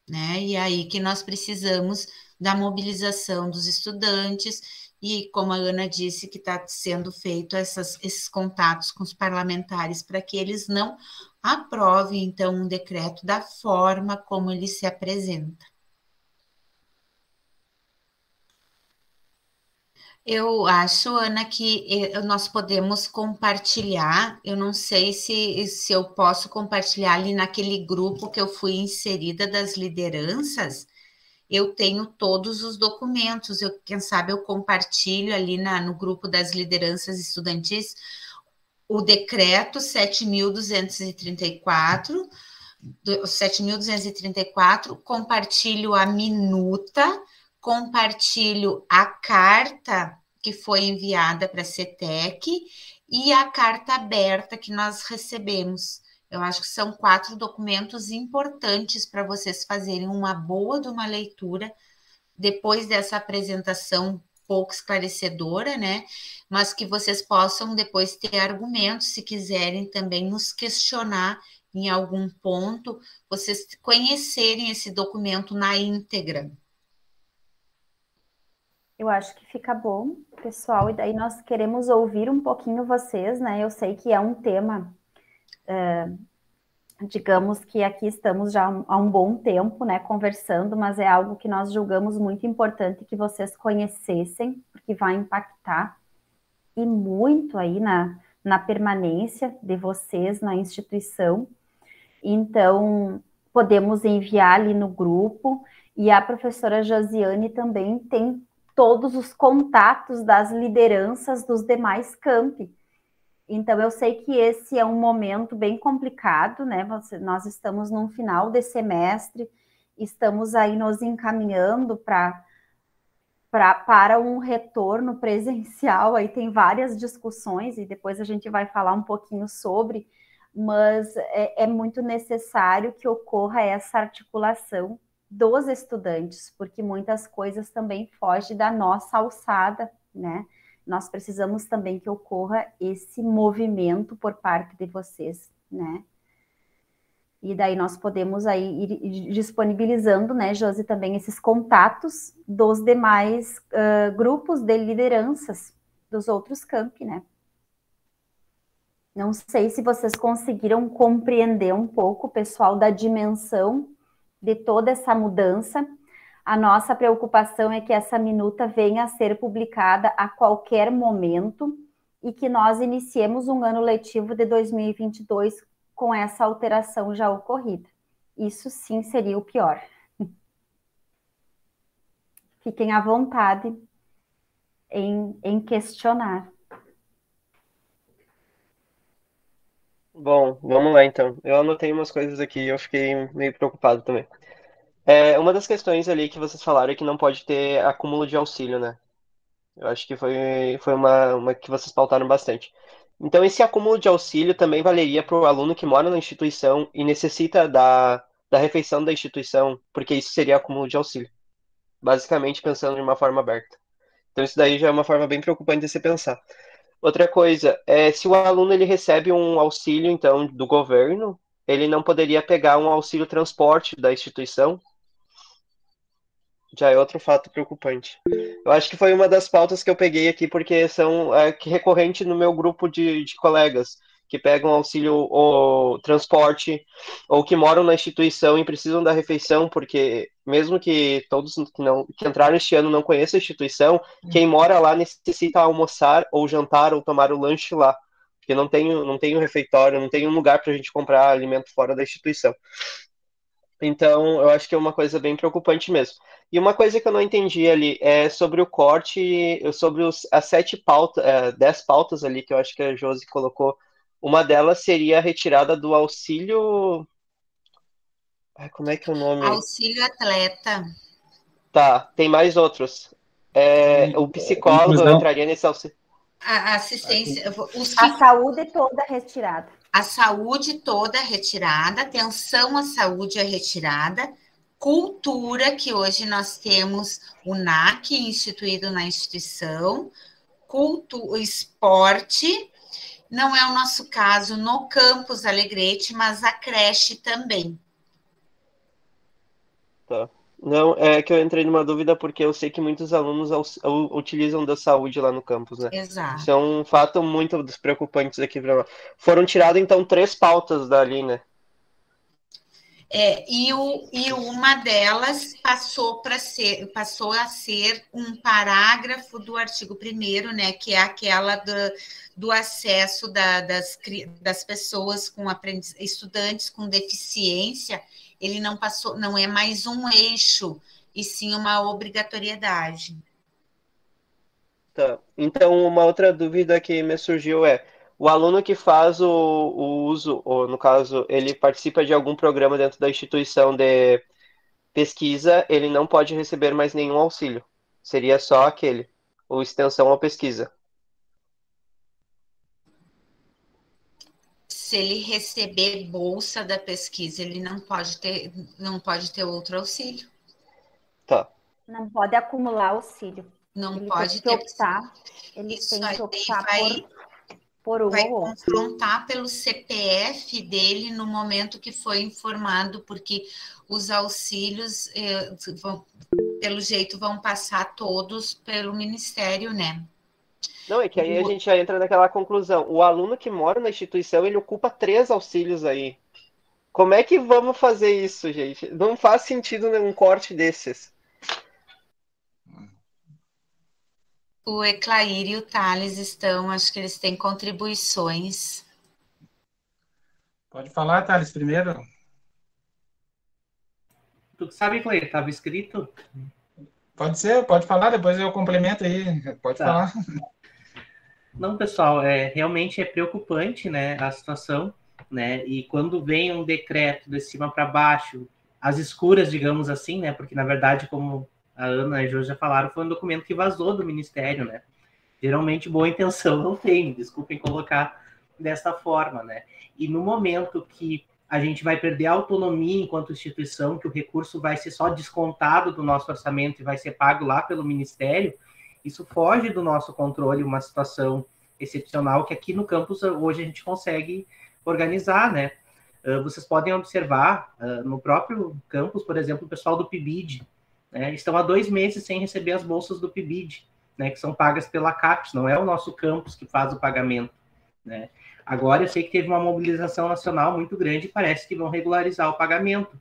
né? E aí que nós precisamos da mobilização dos estudantes e, como a Ana disse, que está sendo feito esses contatos com os parlamentares para que eles não aprovem, então, um decreto da forma como ele se apresenta. Eu acho, Ana, que nós podemos compartilhar, eu não sei se eu posso compartilhar ali naquele grupo que eu fui inserida das lideranças, eu tenho todos os documentos, quem sabe eu compartilho ali no grupo das lideranças estudantis o decreto 7.234, compartilho a minuta, compartilho a carta que foi enviada para a CETEC e a carta aberta que nós recebemos. Eu acho que são 4 documentos importantes para vocês fazerem uma boa de uma leitura depois dessa apresentação pouco esclarecedora, né? Mas que vocês possam depois ter argumentos, se quiserem também nos questionar em algum ponto, vocês conhecerem esse documento na íntegra. Eu acho que fica bom, pessoal, e daí nós queremos ouvir um pouquinho vocês, né? Eu sei que é um tema, digamos que aqui estamos já há um bom tempo, né, conversando, mas é algo que nós julgamos muito importante que vocês conhecessem, porque vai impactar e muito aí na permanência de vocês na instituição. Então, podemos enviar ali no grupo, e a professora Josiane também tem todos os contatos das lideranças dos demais campi. Então, eu sei que esse é um momento bem complicado, né? Nós estamos no final de semestre, estamos aí nos encaminhando para para um retorno presencial, aí tem várias discussões, e depois a gente vai falar um pouquinho sobre, mas é muito necessário que ocorra essa articulação dos estudantes, porque muitas coisas também fogem da nossa alçada, né? Nós precisamos também que ocorra esse movimento por parte de vocês, né? E daí nós podemos aí ir disponibilizando, né, Josi, também esses contatos dos demais grupos de lideranças dos outros campi, né? Não sei se vocês conseguiram compreender um pouco, pessoal, da dimensão de toda essa mudança. A nossa preocupação é que essa minuta venha a ser publicada a qualquer momento e que nós iniciemos um ano letivo de 2022 com essa alteração já ocorrida. Isso sim seria o pior. Fiquem à vontade em questionar. Bom, vamos lá então. Eu anotei umas coisas aqui e eu fiquei meio preocupado também. Uma das questões ali que vocês falaram é que não pode ter acúmulo de auxílio, né? Eu acho que foi uma que vocês pautaram bastante. Então, esse acúmulo de auxílio também valeria para o aluno que mora na instituição e necessita da refeição da instituição, porque isso seria acúmulo de auxílio. Basicamente, pensando de uma forma aberta. Então, isso daí já é uma forma bem preocupante de se pensar. Outra coisa, se o aluno ele recebe um auxílio, então, do governo, ele não poderia pegar um auxílio transporte da instituição, já é outro fato preocupante. Eu acho que foi uma das pautas que eu peguei aqui, porque são recorrente no meu grupo de colegas que pegam auxílio ou transporte, ou que moram na instituição e precisam da refeição, porque mesmo que todos que entraram este ano não conheçam a instituição, quem mora lá necessita almoçar ou jantar ou tomar o lanche lá, porque não tem um refeitório, não tem um lugar para a gente comprar alimento fora da instituição. Então, eu acho que é uma coisa bem preocupante mesmo. E uma coisa que eu não entendi ali é sobre o corte, sobre as 10 pautas ali que eu acho que a Josi colocou. Uma delas seria a retirada do auxílio. Como é que é o nome? Auxílio atleta. Tá, tem mais outros. O psicólogo entraria nesse auxílio. A assistência. A saúde toda retirada. A saúde toda retirada, atenção à saúde é retirada, cultura, que hoje nós temos o NAC instituído na instituição, esporte, não é o nosso caso no campus Alegrete, mas a creche também. Tá. Não, é que eu entrei numa dúvida porque eu sei que muitos alunos utilizam da saúde lá no campus, né? Exato. Isso é um fato muito despreocupante aqui para nós. Foram tiradas, então, 3 pautas dali, né? E uma delas passou a ser um parágrafo do artigo 1º, né? Que é aquela do acesso das pessoas com estudantes com deficiência. Ele não é mais um eixo, e sim uma obrigatoriedade. Tá. Então, uma outra dúvida que me surgiu o aluno que faz o uso, ou no caso, ele participa de algum programa dentro da instituição de pesquisa, ele não pode receber mais nenhum auxílio. Seria só aquele, ou extensão ou pesquisa. Se ele receber bolsa da pesquisa, ele não pode ter outro auxílio. Tá. Não pode acumular auxílio. Não ele pode tem que ter. optar. Ele tem que optar por um vai ou outro. confrontar pelo CPF dele no momento que foi informado, porque os auxílios, pelo jeito, vão passar todos pelo Ministério, né? Não, é que aí a gente já entra naquela conclusão. O aluno que mora na instituição, ele ocupa 3 auxílios aí. Como é que vamos fazer isso, gente? Não faz sentido um corte desses. O Eclair e o Thales acho que eles têm contribuições. Pode falar, Thales, primeiro. Tu sabe, Eclair, estava escrito? Pode ser, pode falar, depois eu complemento aí. Pode falar. Não, pessoal, realmente é preocupante, né, a situação, né, e quando vem um decreto de cima para baixo, as escuras, digamos assim, né, porque na verdade, como a Ana e a Jo já falaram, foi um documento que vazou do Ministério, né? Geralmente, boa intenção não tem, desculpem colocar dessa forma, né? E no momento que a gente vai perder a autonomia enquanto instituição, que o recurso vai ser só descontado do nosso orçamento e vai ser pago lá pelo Ministério, isso foge do nosso controle, uma situação excepcional que aqui no campus hoje a gente consegue organizar, né? Vocês podem observar no próprio campus, por exemplo, o pessoal do PIBID, né, estão há 2 meses sem receber as bolsas do PIBID, né, que são pagas pela CAPES, não é o nosso campus que faz o pagamento, né? Agora eu sei que teve uma mobilização nacional muito grande e parece que vão regularizar o pagamento,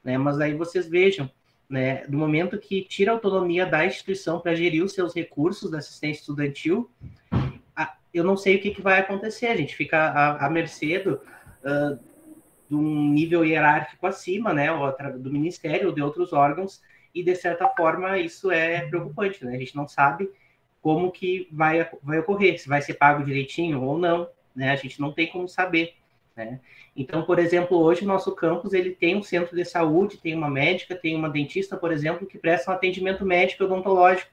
né? Mas aí vocês vejam, né, do momento que tira a autonomia da instituição para gerir os seus recursos da assistência estudantil, eu não sei o que vai acontecer, a gente fica à mercê de um nível hierárquico acima, né, do Ministério ou de outros órgãos, e de certa forma isso é preocupante, né? A gente não sabe como que vai ocorrer, se vai ser pago direitinho ou não, né? A gente não tem como saber, né? Então, por exemplo, hoje o nosso campus ele tem um centro de saúde, tem uma médica, tem uma dentista, por exemplo, que presta um atendimento médico e odontológico.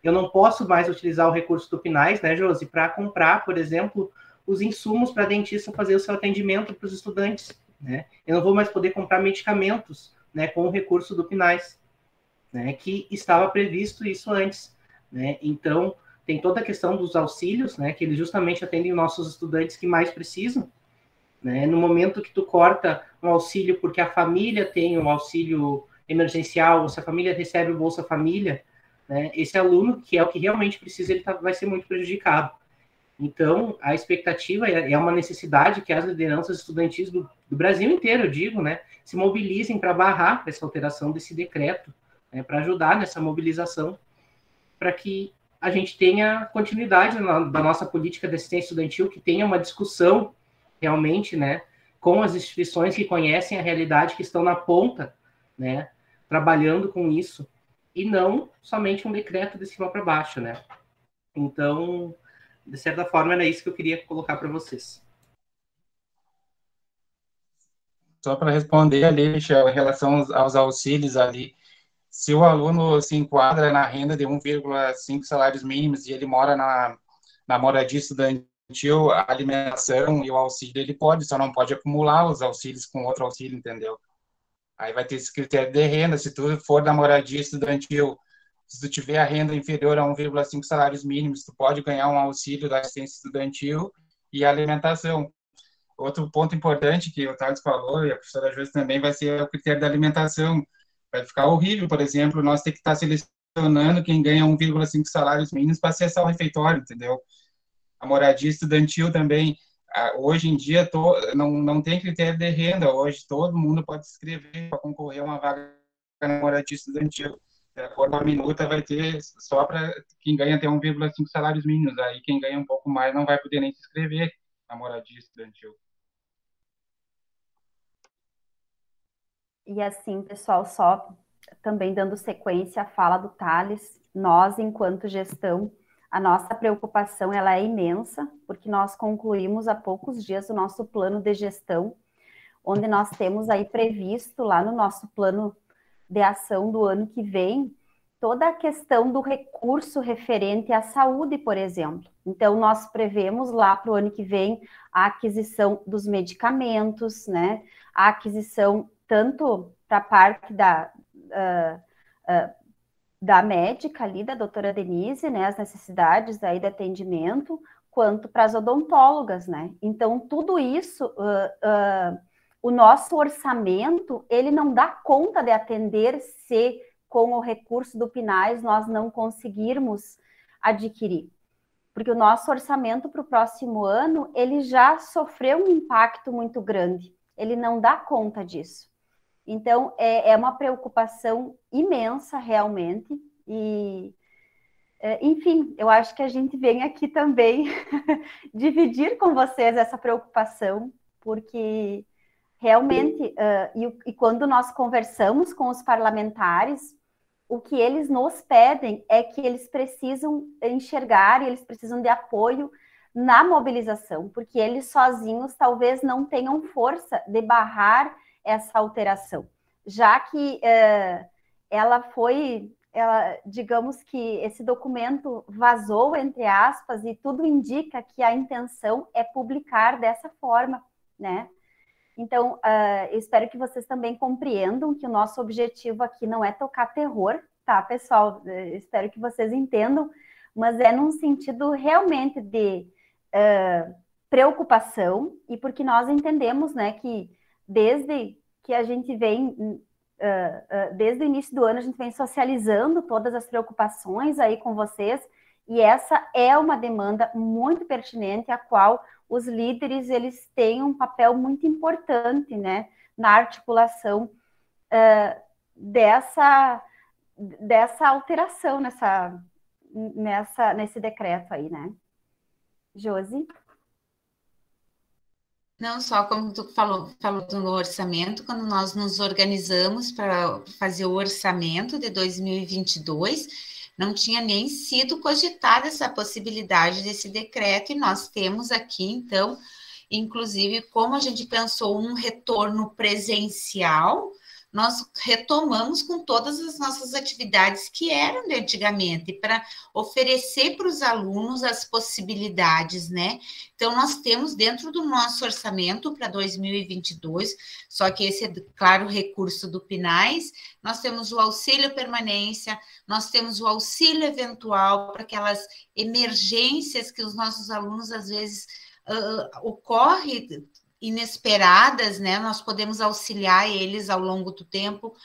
Eu não posso mais utilizar o recurso do PNAES, né, Josi, para comprar, por exemplo, os insumos para a dentista fazer o seu atendimento para os estudantes, né? Eu não vou mais poder comprar medicamentos, né, com o recurso do PNAES, né, que estava previsto isso antes, né? Então, tem toda a questão dos auxílios, né, que eles justamente atendem nossos estudantes que mais precisam, né? No momento que tu corta um auxílio porque a família tem um auxílio emergencial, ou se a família recebe o Bolsa Família, né, esse aluno, que é o que realmente precisa, ele vai ser muito prejudicado. Então, a expectativa é uma necessidade que as lideranças estudantis do Brasil inteiro, eu digo, né, se mobilizem para barrar essa alteração desse decreto, né, para ajudar nessa mobilização, para que a gente tenha continuidade da nossa política de assistência estudantil, que tenha uma discussão realmente, né, com as instituições que conhecem a realidade, que estão na ponta, né, trabalhando com isso, e não somente um decreto de cima para baixo, né. Então, de certa forma, era isso que eu queria colocar para vocês. Só para responder ali, Michel, em relação aos auxílios ali, se o aluno se enquadra na renda de 1,5 salários mínimos e ele mora na moradia estudantil, a alimentação e o auxílio ele pode, só não pode acumular os auxílios com outro auxílio, entendeu? Aí vai ter esse critério de renda, se tu for da moradia estudantil, se tu tiver a renda inferior a 1,5 salários mínimos, tu pode ganhar um auxílio da assistência estudantil e alimentação. Outro ponto importante que o Thales falou, e a professora Josi também, vai ser o critério da alimentação. Vai ficar horrível, por exemplo, nós ter que estar selecionando quem ganha 1,5 salários mínimos para acessar o refeitório, entendeu? A moradia estudantil também, hoje em dia, não tem critério de renda, hoje todo mundo pode se inscrever para concorrer a uma vaga na moradia estudantil. De acordo com a minuta, vai ter só para quem ganha até 1,5 salários mínimos, aí quem ganha um pouco mais não vai poder nem se inscrever na moradia estudantil. E assim, pessoal, só também dando sequência à fala do Thales, nós, enquanto gestão, a nossa preocupação ela é imensa, porque nós concluímos há poucos dias o nosso plano de gestão, onde nós temos aí previsto lá no nosso plano de ação do ano que vem, toda a questão do recurso referente à saúde, por exemplo. Então, nós prevemos lá para o ano que vem a aquisição dos medicamentos, né? A aquisição tanto para a parte da médica ali, da doutora Denise, né, as necessidades aí de atendimento, quanto para as odontólogas, né? Então, tudo isso, o nosso orçamento, ele não dá conta de atender se com o recurso do PNAES nós não conseguirmos adquirir. Porque o nosso orçamento para o próximo ano, ele já sofreu um impacto muito grande. Ele não dá conta disso. Então, é uma preocupação imensa, realmente, e, enfim, eu acho que a gente vem aqui também dividir com vocês essa preocupação, porque realmente, e quando nós conversamos com os parlamentares, o que eles nos pedem é que eles precisam enxergar e eles precisam de apoio na mobilização, porque eles sozinhos talvez não tenham força de barrar essa alteração, já que ela foi digamos que esse documento vazou, entre aspas, e tudo indica que a intenção é publicar dessa forma, né? Então, eu espero que vocês também compreendam que o nosso objetivo aqui não é tocar terror, tá, pessoal? Espero que vocês entendam, mas é num sentido realmente de preocupação, e porque nós entendemos, né, que desde que a gente vem, desde o início do ano, a gente vem socializando todas as preocupações aí com vocês, e essa é uma demanda muito pertinente, a qual os líderes, eles têm um papel muito importante, né, na articulação dessa alteração nesse decreto aí, né? Josi? Não, só como tu falou do orçamento, quando nós nos organizamos para fazer o orçamento de 2022, não tinha nem sido cogitada essa possibilidade desse decreto, e nós temos aqui, então, inclusive, como a gente pensou um retorno presencial, nós retomamos com todas as nossas atividades que eram de antigamente, para oferecer para os alunos as possibilidades, né? Então, nós temos dentro do nosso orçamento para 2022, só que esse é, claro, recurso do PNAES, nós temos o auxílio permanência, nós temos o auxílio eventual para aquelas emergências que os nossos alunos, às vezes, ocorrem inesperadas, né? Nós podemos auxiliar eles ao longo do tempo,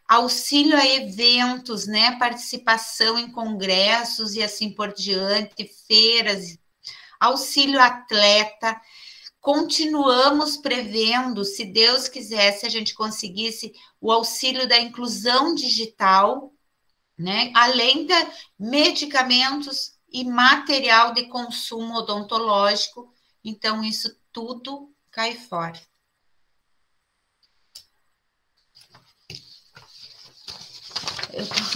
auxílio a eventos, né? Participação em congressos e assim por diante, feiras, auxílio atleta. Continuamos prevendo, se Deus quisesse, a gente conseguisse o auxílio da inclusão digital, né? Além de medicamentos e material de consumo odontológico. Então, isso tudo cai fora.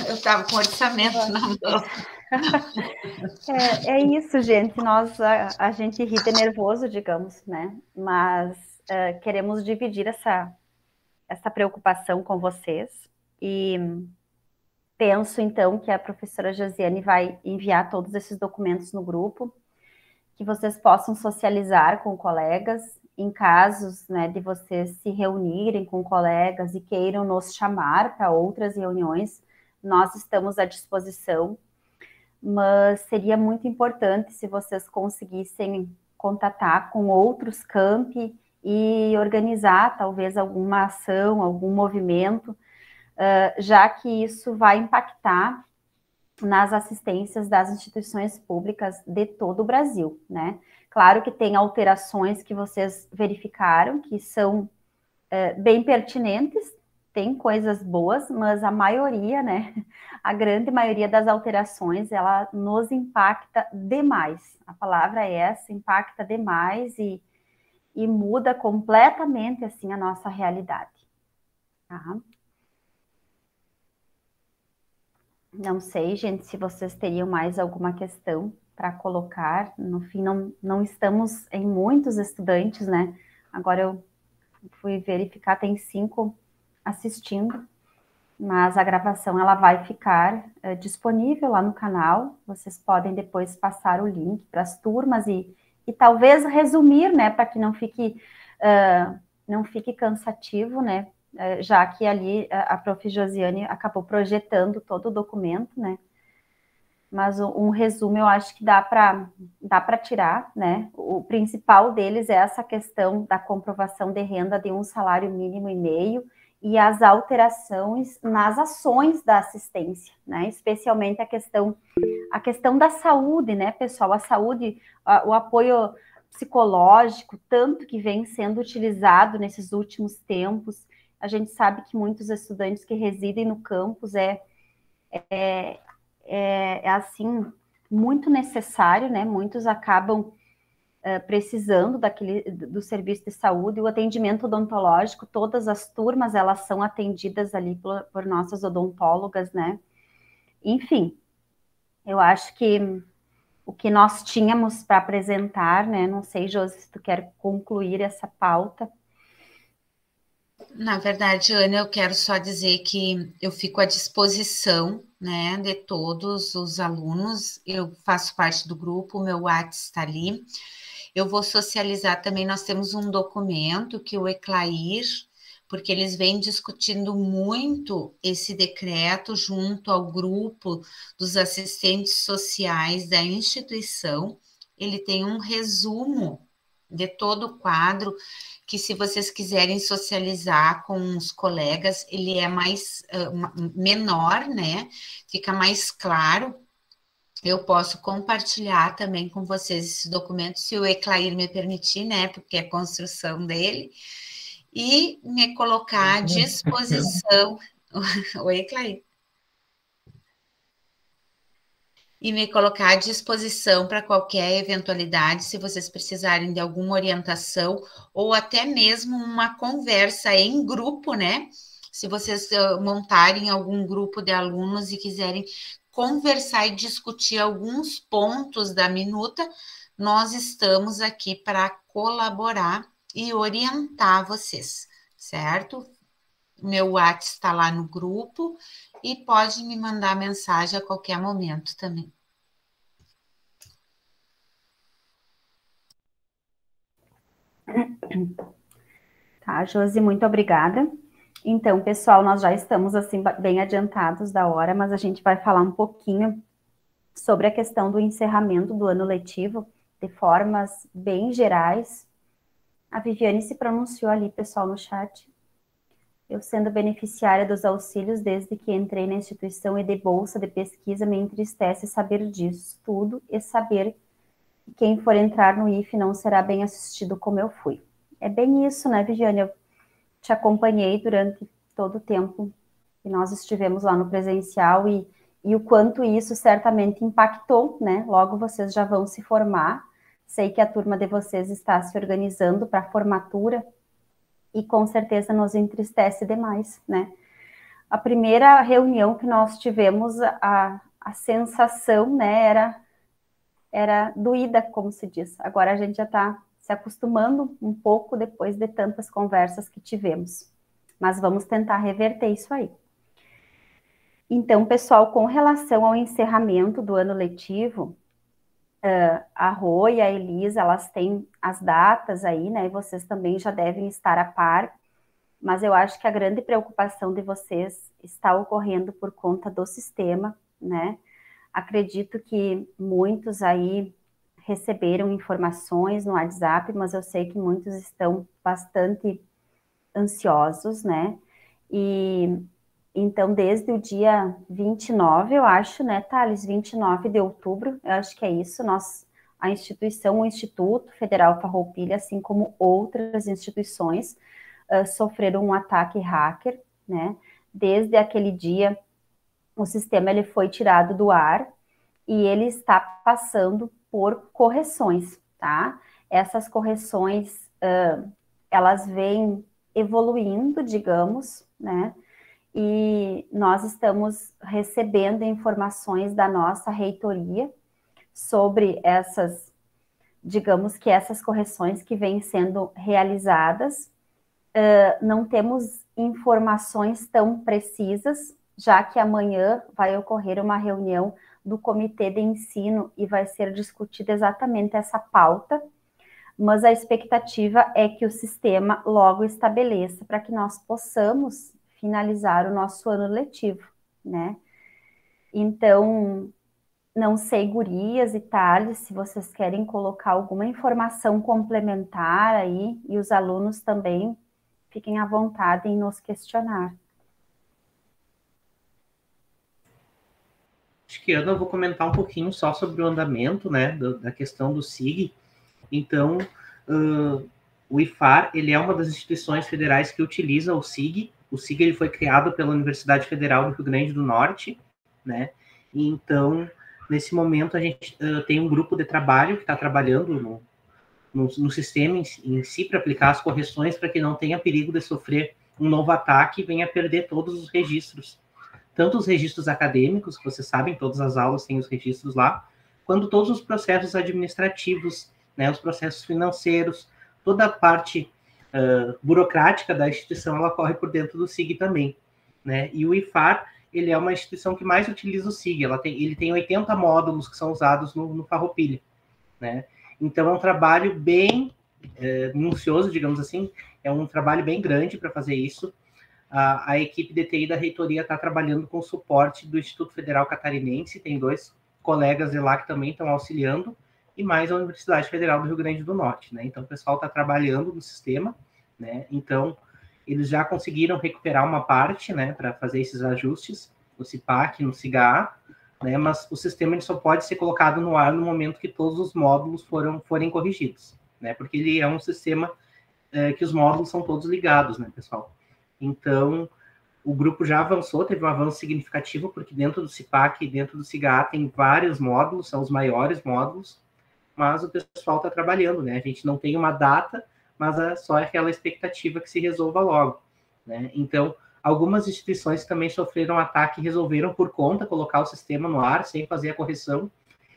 Eu estava com orçamento na mão. É isso, gente. A gente ri de nervoso, digamos, né? Mas queremos dividir essa preocupação com vocês. E penso, então, que a professora Josiane vai enviar todos esses documentos no grupo, que vocês possam socializar com colegas, em casos, né, de vocês se reunirem com colegas e queiram nos chamar para outras reuniões, nós estamos à disposição, mas seria muito importante se vocês conseguissem contatar com outros campi e organizar talvez alguma ação, algum movimento, já que isso vai impactar nas assistências das instituições públicas de todo o Brasil, né? Claro que tem alterações que vocês verificaram, que são bem pertinentes, tem coisas boas, mas a maioria, né, a grande maioria das alterações, ela nos impacta demais. A palavra é essa, impacta demais e muda completamente, assim, a nossa realidade. Tá? Não sei, gente, se vocês teriam mais alguma questão para colocar. No fim, não estamos em muitos estudantes, né? Agora eu fui verificar, tem 5 assistindo, mas a gravação ela vai ficar disponível lá no canal. Vocês podem depois passar o link para as turmas e talvez resumir, né, para que não fique cansativo, né? Já que ali a prof. Josiane acabou projetando todo o documento, né? Mas um resumo eu acho que dá para tirar, né? O principal deles é essa questão da comprovação de renda de 1,5 salário mínimo e as alterações nas ações da assistência, né? Especialmente a questão da saúde, né, pessoal? A saúde, o apoio psicológico, tanto que vem sendo utilizado nesses últimos tempos. A gente sabe que muitos estudantes que residem no campus assim, muito necessário, né? Muitos acabam precisando do serviço de saúde, o atendimento odontológico, todas as turmas, elas são atendidas ali por nossas odontólogas, né? Enfim, eu acho que o que nós tínhamos para apresentar, né? Não sei, Josi, se tu quer concluir essa pauta. Na verdade, Ana, eu quero só dizer que eu fico à disposição né, de todos os alunos. Eu faço parte do grupo, o meu WhatsApp está ali. Eu vou socializar também, nós temos um documento que o Eclair, porque eles vêm discutindo muito esse decreto junto ao grupo dos assistentes sociais da instituição. Ele tem um resumo de todo o quadro, que se vocês quiserem socializar com os colegas, ele é mais menor, né? Fica mais claro. Eu posso compartilhar também com vocês esse documento, se o Eclair me permitir, né? Porque é a construção dele, e me colocar à disposição. O Eclair. E me colocar à disposição para qualquer eventualidade, se vocês precisarem de alguma orientação, ou até mesmo uma conversa em grupo, né? Se vocês montarem algum grupo de alunos e quiserem conversar e discutir alguns pontos da minuta, nós estamos aqui para colaborar e orientar vocês, certo? Meu WhatsApp está lá no grupo e pode me mandar mensagem a qualquer momento também. Tá, Josi, muito obrigada. Então, pessoal, nós já estamos assim bem adiantados da hora, mas a gente vai falar um pouquinho sobre a questão do encerramento do ano letivo, de formas bem gerais. A Viviane se pronunciou ali, pessoal, no chat. Eu, sendo beneficiária dos auxílios desde que entrei na instituição e de bolsa de pesquisa, me entristece saber disso tudo e saber que quem for entrar no IFE não será bem assistido como eu fui. É bem isso, né, Viviane? Eu te acompanhei durante todo o tempo que nós estivemos lá no presencial e o quanto isso certamente impactou, né? Logo vocês já vão se formar. Sei que a turma de vocês está se organizando para a formatura e com certeza nos entristece demais, né? A primeira reunião que nós tivemos, a sensação, né, era doída, como se diz. Agora a gente já está se acostumando um pouco depois de tantas conversas que tivemos. Mas vamos tentar reverter isso aí. Então, pessoal, com relação ao encerramento do ano letivo, a Rô e a Elisa, elas têm as datas aí, né? E vocês também já devem estar a par. Mas eu acho que a grande preocupação de vocês está ocorrendo por conta do sistema, né? Acredito que muitos aí receberam informações no WhatsApp, mas eu sei que muitos estão bastante ansiosos, né? E então, desde o dia 29, eu acho, né, Thales? 29 de outubro, eu acho que é isso, a instituição, o Instituto Federal Farroupilha, assim como outras instituições, sofreram um ataque hacker, né? Desde aquele dia, o sistema ele foi tirado do ar e ele está passando por correções, tá? Essas correções, elas vêm evoluindo, digamos, né? E nós estamos recebendo informações da nossa reitoria sobre essas, digamos que essas correções que vêm sendo realizadas. Não temos informações tão precisas, já que amanhã vai ocorrer uma reunião do Comitê de Ensino e vai ser discutida exatamente essa pauta, mas a expectativa é que o sistema logo estabeleça para que nós possamos finalizar o nosso ano letivo, né? Então, não sei, gurias e Thales, se vocês querem colocar alguma informação complementar aí, e os alunos também, fiquem à vontade em nos questionar. Acho que, Ana, eu vou comentar um pouquinho só sobre o andamento, né, da questão do SIG. Então, o IFAR, ele é uma das instituições federais que utiliza o SIG. O SIG ele foi criado pela Universidade Federal do Rio Grande do Norte, né? E então, nesse momento, a gente tem um grupo de trabalho que está trabalhando no sistema em si para aplicar as correções para que não tenha perigo de sofrer um novo ataque e venha perder todos os registros. Tanto os registros acadêmicos, que vocês sabem, todas as aulas têm os registros lá, quanto todos os processos administrativos, né, os processos financeiros, toda a parte burocrática da instituição, ela corre por dentro do SIG também, né? E o IFAR, ele é uma instituição que mais utiliza o SIG. Ele tem 80 módulos que são usados no Farroupilha, né? Então, é um trabalho bem minucioso, digamos assim, é um trabalho bem grande para fazer isso. A equipe de TI da reitoria está trabalhando com o suporte do Instituto Federal Catarinense, tem 2 colegas de lá que também estão auxiliando, e mais a Universidade Federal do Rio Grande do Norte, né? Então, o pessoal está trabalhando no sistema, né? Então, eles já conseguiram recuperar uma parte, né, para fazer esses ajustes no CIPAC, no SIGA, né? Mas o sistema ele só pode ser colocado no ar no momento que todos os módulos forem corrigidos, né? Porque ele é um sistema que os módulos são todos ligados, né, pessoal? Então, o grupo já avançou, teve um avanço significativo, porque dentro do CIPAC e dentro do SIGA tem vários módulos, são os maiores módulos, mas o pessoal está trabalhando, né? A gente não tem uma data, mas é só aquela expectativa que se resolva logo, né? Então, algumas instituições também sofreram ataque e resolveram por conta colocar o sistema no ar sem fazer a correção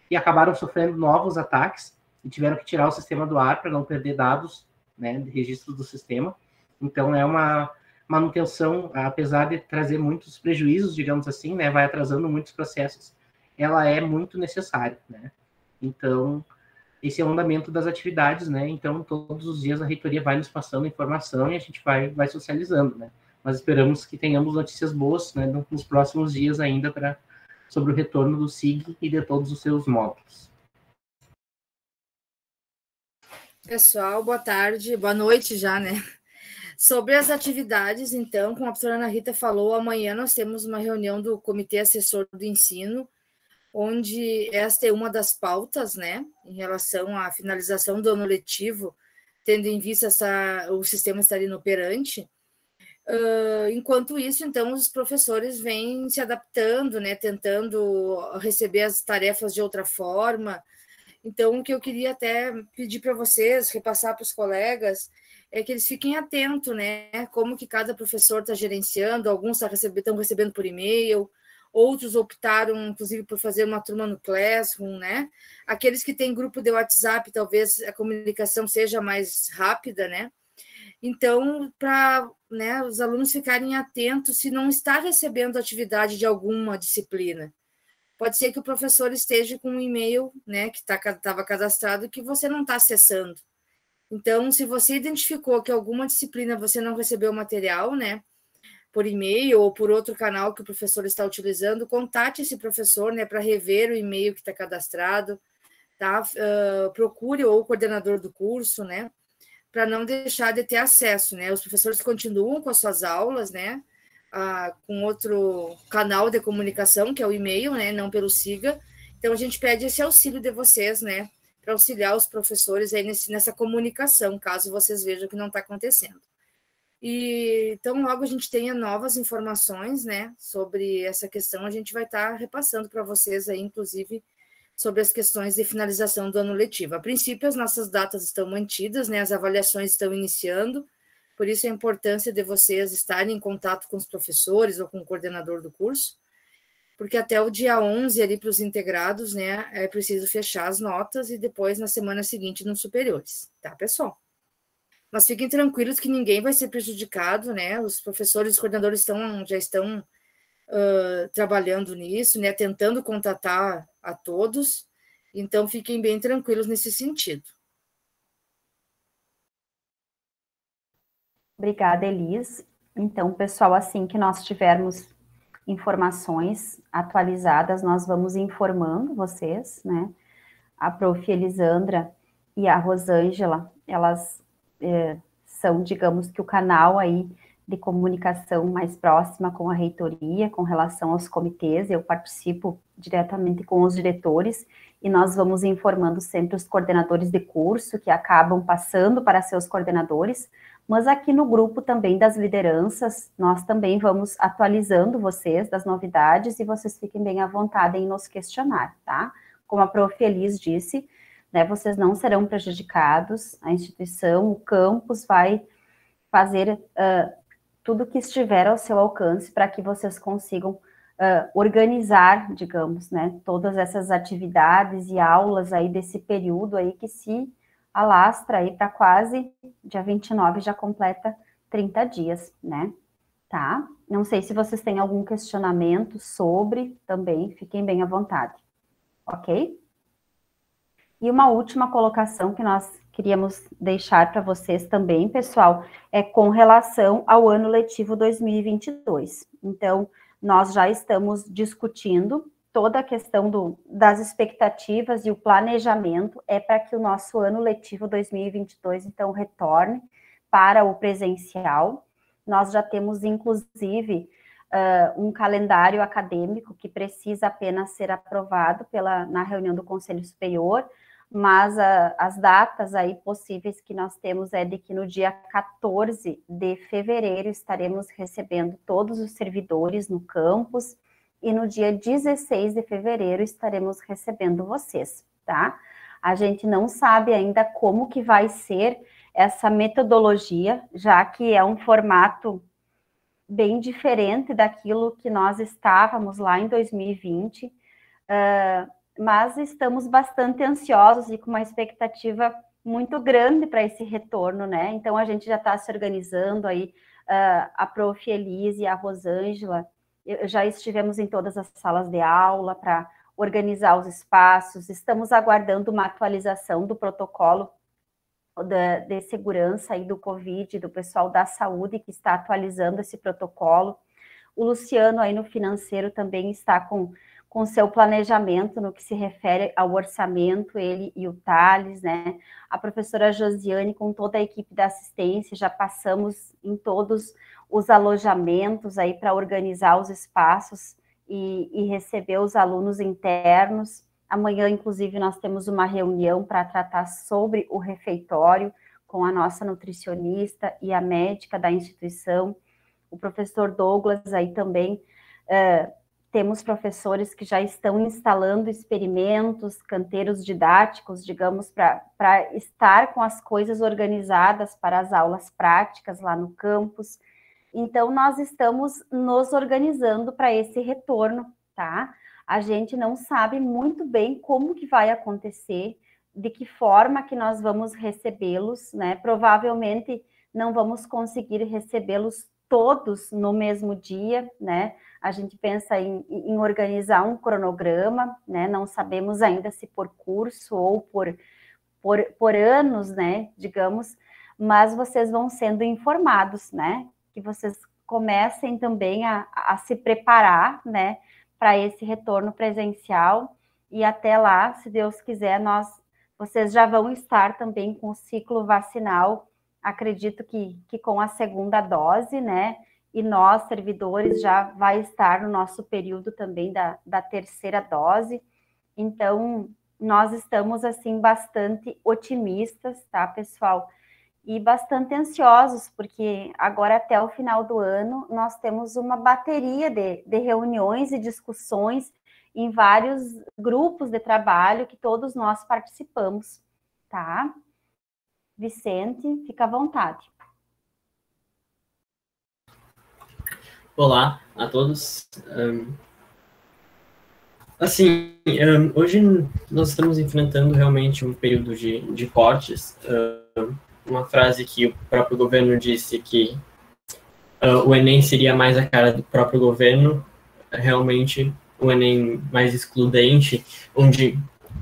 e acabaram sofrendo novos ataques e tiveram que tirar o sistema do ar para não perder dados, né, de registro do sistema. Então, é uma manutenção, apesar de trazer muitos prejuízos, digamos assim, né, vai atrasando muitos processos, ela é muito necessária, né? Então, esse é o andamento das atividades, né? Então, todos os dias a reitoria vai nos passando informação e a gente vai socializando, né? Mas esperamos que tenhamos notícias boas, né, nos próximos dias ainda sobre o retorno do SIG e de todos os seus módulos. Pessoal, boa tarde, boa noite já, né? Sobre as atividades, então, como a professora Ana Rita falou, amanhã nós temos uma reunião do Comitê Assessor do Ensino, onde esta é uma das pautas, né, em relação à finalização do ano letivo, tendo em vista o sistema estar inoperante. Enquanto isso, então, os professores vêm se adaptando, né, tentando receber as tarefas de outra forma. Então, o que eu queria até pedir para vocês, repassar para os colegas, é que eles fiquem atentos, né, como que cada professor está gerenciando, alguns estão recebendo por e-mail, outros optaram, inclusive, por fazer uma turma no Classroom, né? Aqueles que têm grupo de WhatsApp, talvez a comunicação seja mais rápida, né? Então, para, né, os alunos ficarem atentos se não está recebendo atividade de alguma disciplina. Pode ser que o professor esteja com um e-mail, né, que estava cadastrado, que você não está acessando. Então, se você identificou que alguma disciplina você não recebeu material, né, por e-mail ou por outro canal que o professor está utilizando, contate esse professor, né, para rever o e-mail que está cadastrado, tá? Procure ou o coordenador do curso, né, para não deixar de ter acesso, né? Os professores continuam com as suas aulas, né, com outro canal de comunicação, que é o e-mail, né, não pelo SIGA. Então, a gente pede esse auxílio de vocês, né, para auxiliar os professores aí nessa comunicação, caso vocês vejam que não está acontecendo. E então, logo a gente tenha novas informações, né, sobre essa questão, a gente vai estar repassando para vocês aí, inclusive, sobre as questões de finalização do ano letivo. A princípio, as nossas datas estão mantidas, né, as avaliações estão iniciando, por isso a importância de vocês estarem em contato com os professores ou com o coordenador do curso, porque até o dia 11, ali para os integrados, né, é preciso fechar as notas e depois, na semana seguinte, nos superiores, tá, pessoal? Mas fiquem tranquilos que ninguém vai ser prejudicado, né? Os professores e os coordenadores já estão trabalhando nisso, né? Tentando contatar a todos. Então, fiquem bem tranquilos nesse sentido. Obrigada, Elis. Então, pessoal, assim que nós tivermos informações atualizadas, nós vamos informando vocês, né? A prof. Elisandra e a Rosângela, elas são, digamos que o canal aí de comunicação mais próxima com a reitoria, com relação aos comitês. Eu participo diretamente com os diretores e nós vamos informando sempre os coordenadores de curso, que acabam passando para seus coordenadores, mas aqui no grupo também das lideranças, nós também vamos atualizando vocês das novidades e vocês fiquem bem à vontade em nos questionar, tá? Como a prof. Elis disse, né, vocês não serão prejudicados, a instituição, o campus vai fazer tudo que estiver ao seu alcance para que vocês consigam organizar, digamos, né, todas essas atividades e aulas aí desse período aí que se alastra aí para quase dia 29, já completa 30 dias, né? tá? Não sei se vocês têm algum questionamento sobre também, fiquem bem à vontade, ok? E uma última colocação que nós queríamos deixar para vocês também, pessoal, é com relação ao ano letivo 2022. Então, nós já estamos discutindo toda a questão das expectativas e o planejamento é para que o nosso ano letivo 2022, então, retorne para o presencial. Nós já temos, inclusive, um calendário acadêmico que precisa apenas ser aprovado na reunião do Conselho Superior, mas as datas aí possíveis que nós temos é de que no dia 14 de fevereiro estaremos recebendo todos os servidores no campus e no dia 16 de fevereiro estaremos recebendo vocês, tá? A gente não sabe ainda como que vai ser essa metodologia, já que é um formato bem diferente daquilo que nós estávamos lá em 2020, mas estamos bastante ansiosos e com uma expectativa muito grande para esse retorno, né? Então, a gente já está se organizando aí, a Prof. Elise e a Rosângela, já estivemos em todas as salas de aula para organizar os espaços, estamos aguardando uma atualização do protocolo de segurança aí do Covid, do pessoal da saúde que está atualizando esse protocolo. O Luciano aí no financeiro também está com seu planejamento no que se refere ao orçamento, ele e o Thales, né? A professora Josiane com toda a equipe da assistência, já passamos em todos os alojamentos aí para organizar os espaços e receber os alunos internos. Amanhã, inclusive, nós temos uma reunião para tratar sobre o refeitório com a nossa nutricionista e a médica da instituição. O professor Douglas aí também, temos professores que já estão instalando experimentos, canteiros didáticos, digamos, para estar com as coisas organizadas para as aulas práticas lá no campus. Então, nós estamos nos organizando para esse retorno, tá? A gente não sabe muito bem como que vai acontecer, de que forma que nós vamos recebê-los, né? Provavelmente não vamos conseguir recebê-los todos no mesmo dia, né? A gente pensa em organizar um cronograma, né? Não sabemos ainda se por curso ou por anos, né? Digamos, mas vocês vão sendo informados, né? Que vocês comecem também a se preparar, né? Para esse retorno presencial, e até lá, se Deus quiser, vocês já vão estar também com o ciclo vacinal, acredito que com a segunda dose, né, e nós, servidores, já vai estar no nosso período também da terceira dose, então, nós estamos, assim, bastante otimistas, tá, pessoal? E bastante ansiosos, porque agora até o final do ano nós temos uma bateria de reuniões e discussões em vários grupos de trabalho que todos nós participamos, tá? Vicente, fica à vontade. Olá a todos. Hoje nós estamos enfrentando realmente um período de cortes. Uma frase que o próprio governo disse que o Enem seria mais a cara do próprio governo, realmente o Enem mais excludente, onde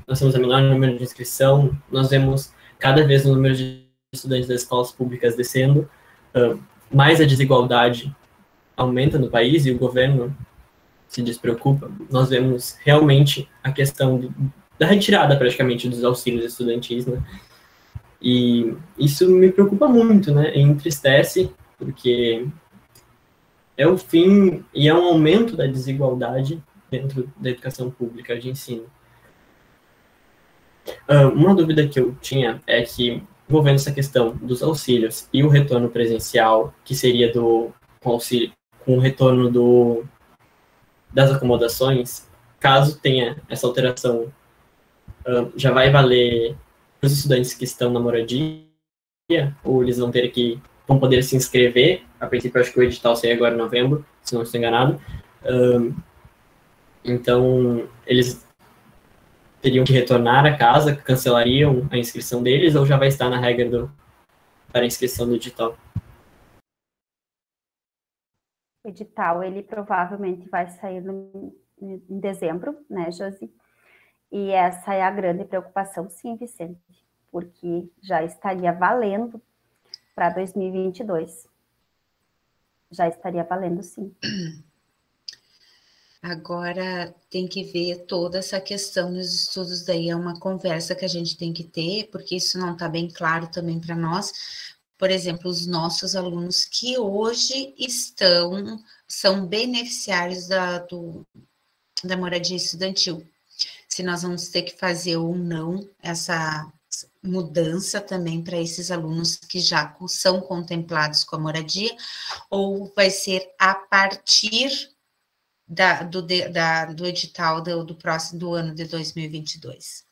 nós temos a menor número de inscrição, nós vemos cada vez o número de estudantes das escolas públicas descendo, mais a desigualdade aumenta no país e o governo se despreocupa. Nós vemos realmente a questão da retirada praticamente dos auxílios estudantis, né? E isso me preocupa muito, né? E entristece, porque é o fim e é um aumento da desigualdade dentro da educação pública de ensino. Uma dúvida que eu tinha é que, envolvendo essa questão dos auxílios e o retorno presencial, que seria com o retorno das acomodações, caso tenha essa alteração, já vai valer para os estudantes que estão na moradia, ou eles vão poder se inscrever, a princípio acho que o edital sai agora em novembro, se não estou enganado, então eles teriam que retornar a casa, cancelariam a inscrição deles, ou já vai estar na regra para a inscrição do edital? edital, ele provavelmente vai sair em dezembro, né, Josi? E essa é a grande preocupação, sim, Vicente, porque já estaria valendo para 2022. Já estaria valendo, sim. Agora, tem que ver toda essa questão nos estudos, daí é uma conversa que a gente tem que ter, porque isso não está bem claro também para nós. Por exemplo, os nossos alunos que hoje são beneficiários da moradia estudantil. Se nós vamos ter que fazer ou não essa mudança também para esses alunos que já são contemplados com a moradia, ou vai ser a partir do edital do ano de 2022.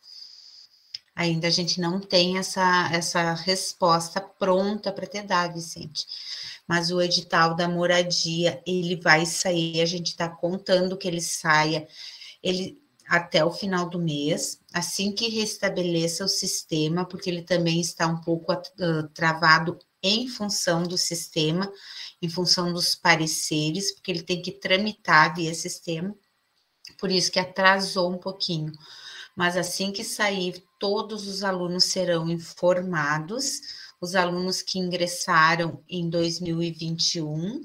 Ainda a gente não tem essa resposta pronta para te dar, Vicente. Mas o edital da moradia, ele vai sair, a gente está contando que ele saia até o final do mês, assim que restabeleça o sistema, porque ele também está um pouco travado em função do sistema, em função dos pareceres, porque ele tem que tramitar via sistema, por isso que atrasou um pouquinho. Mas assim que sair, todos os alunos serão informados, os alunos que ingressaram em 2021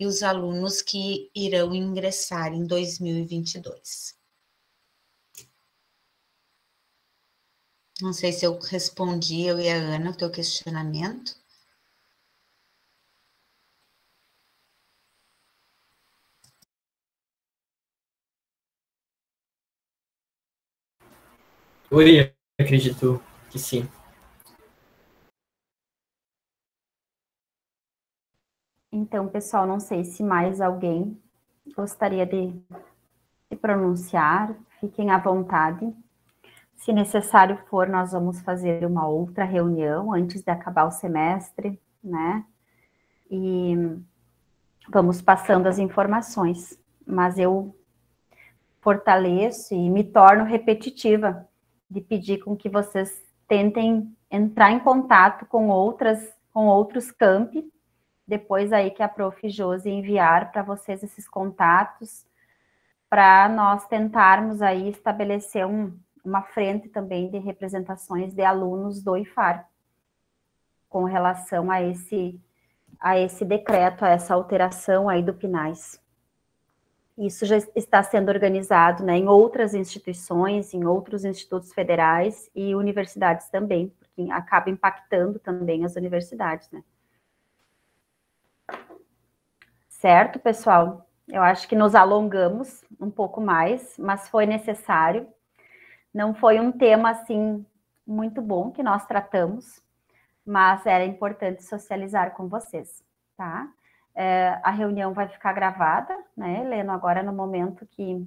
e os alunos que irão ingressar em 2022. Não sei se eu respondi, eu e a Ana, o teu questionamento. Oi, acredito que sim. Então, pessoal, não sei se mais alguém gostaria de se pronunciar, fiquem à vontade. Se necessário for, nós vamos fazer uma outra reunião antes de acabar o semestre, né? E vamos passando as informações. Mas eu fortaleço e me torno repetitiva de pedir com que vocês tentem entrar em contato com outros campi, depois aí que a Prof. Josi enviar para vocês esses contatos, para nós tentarmos aí estabelecer uma frente também de representações de alunos do IFAR, com relação a esse decreto, a essa alteração aí do PNAES. Isso já está sendo organizado, né, em outras instituições, em outros institutos federais e universidades também, porque acaba impactando também as universidades, né. Certo, pessoal? Eu acho que nos alongamos um pouco mais, mas foi necessário. Não foi um tema, assim, muito bom que nós tratamos, mas era importante socializar com vocês, tá? A reunião vai ficar gravada, né, Helena? Agora, no momento que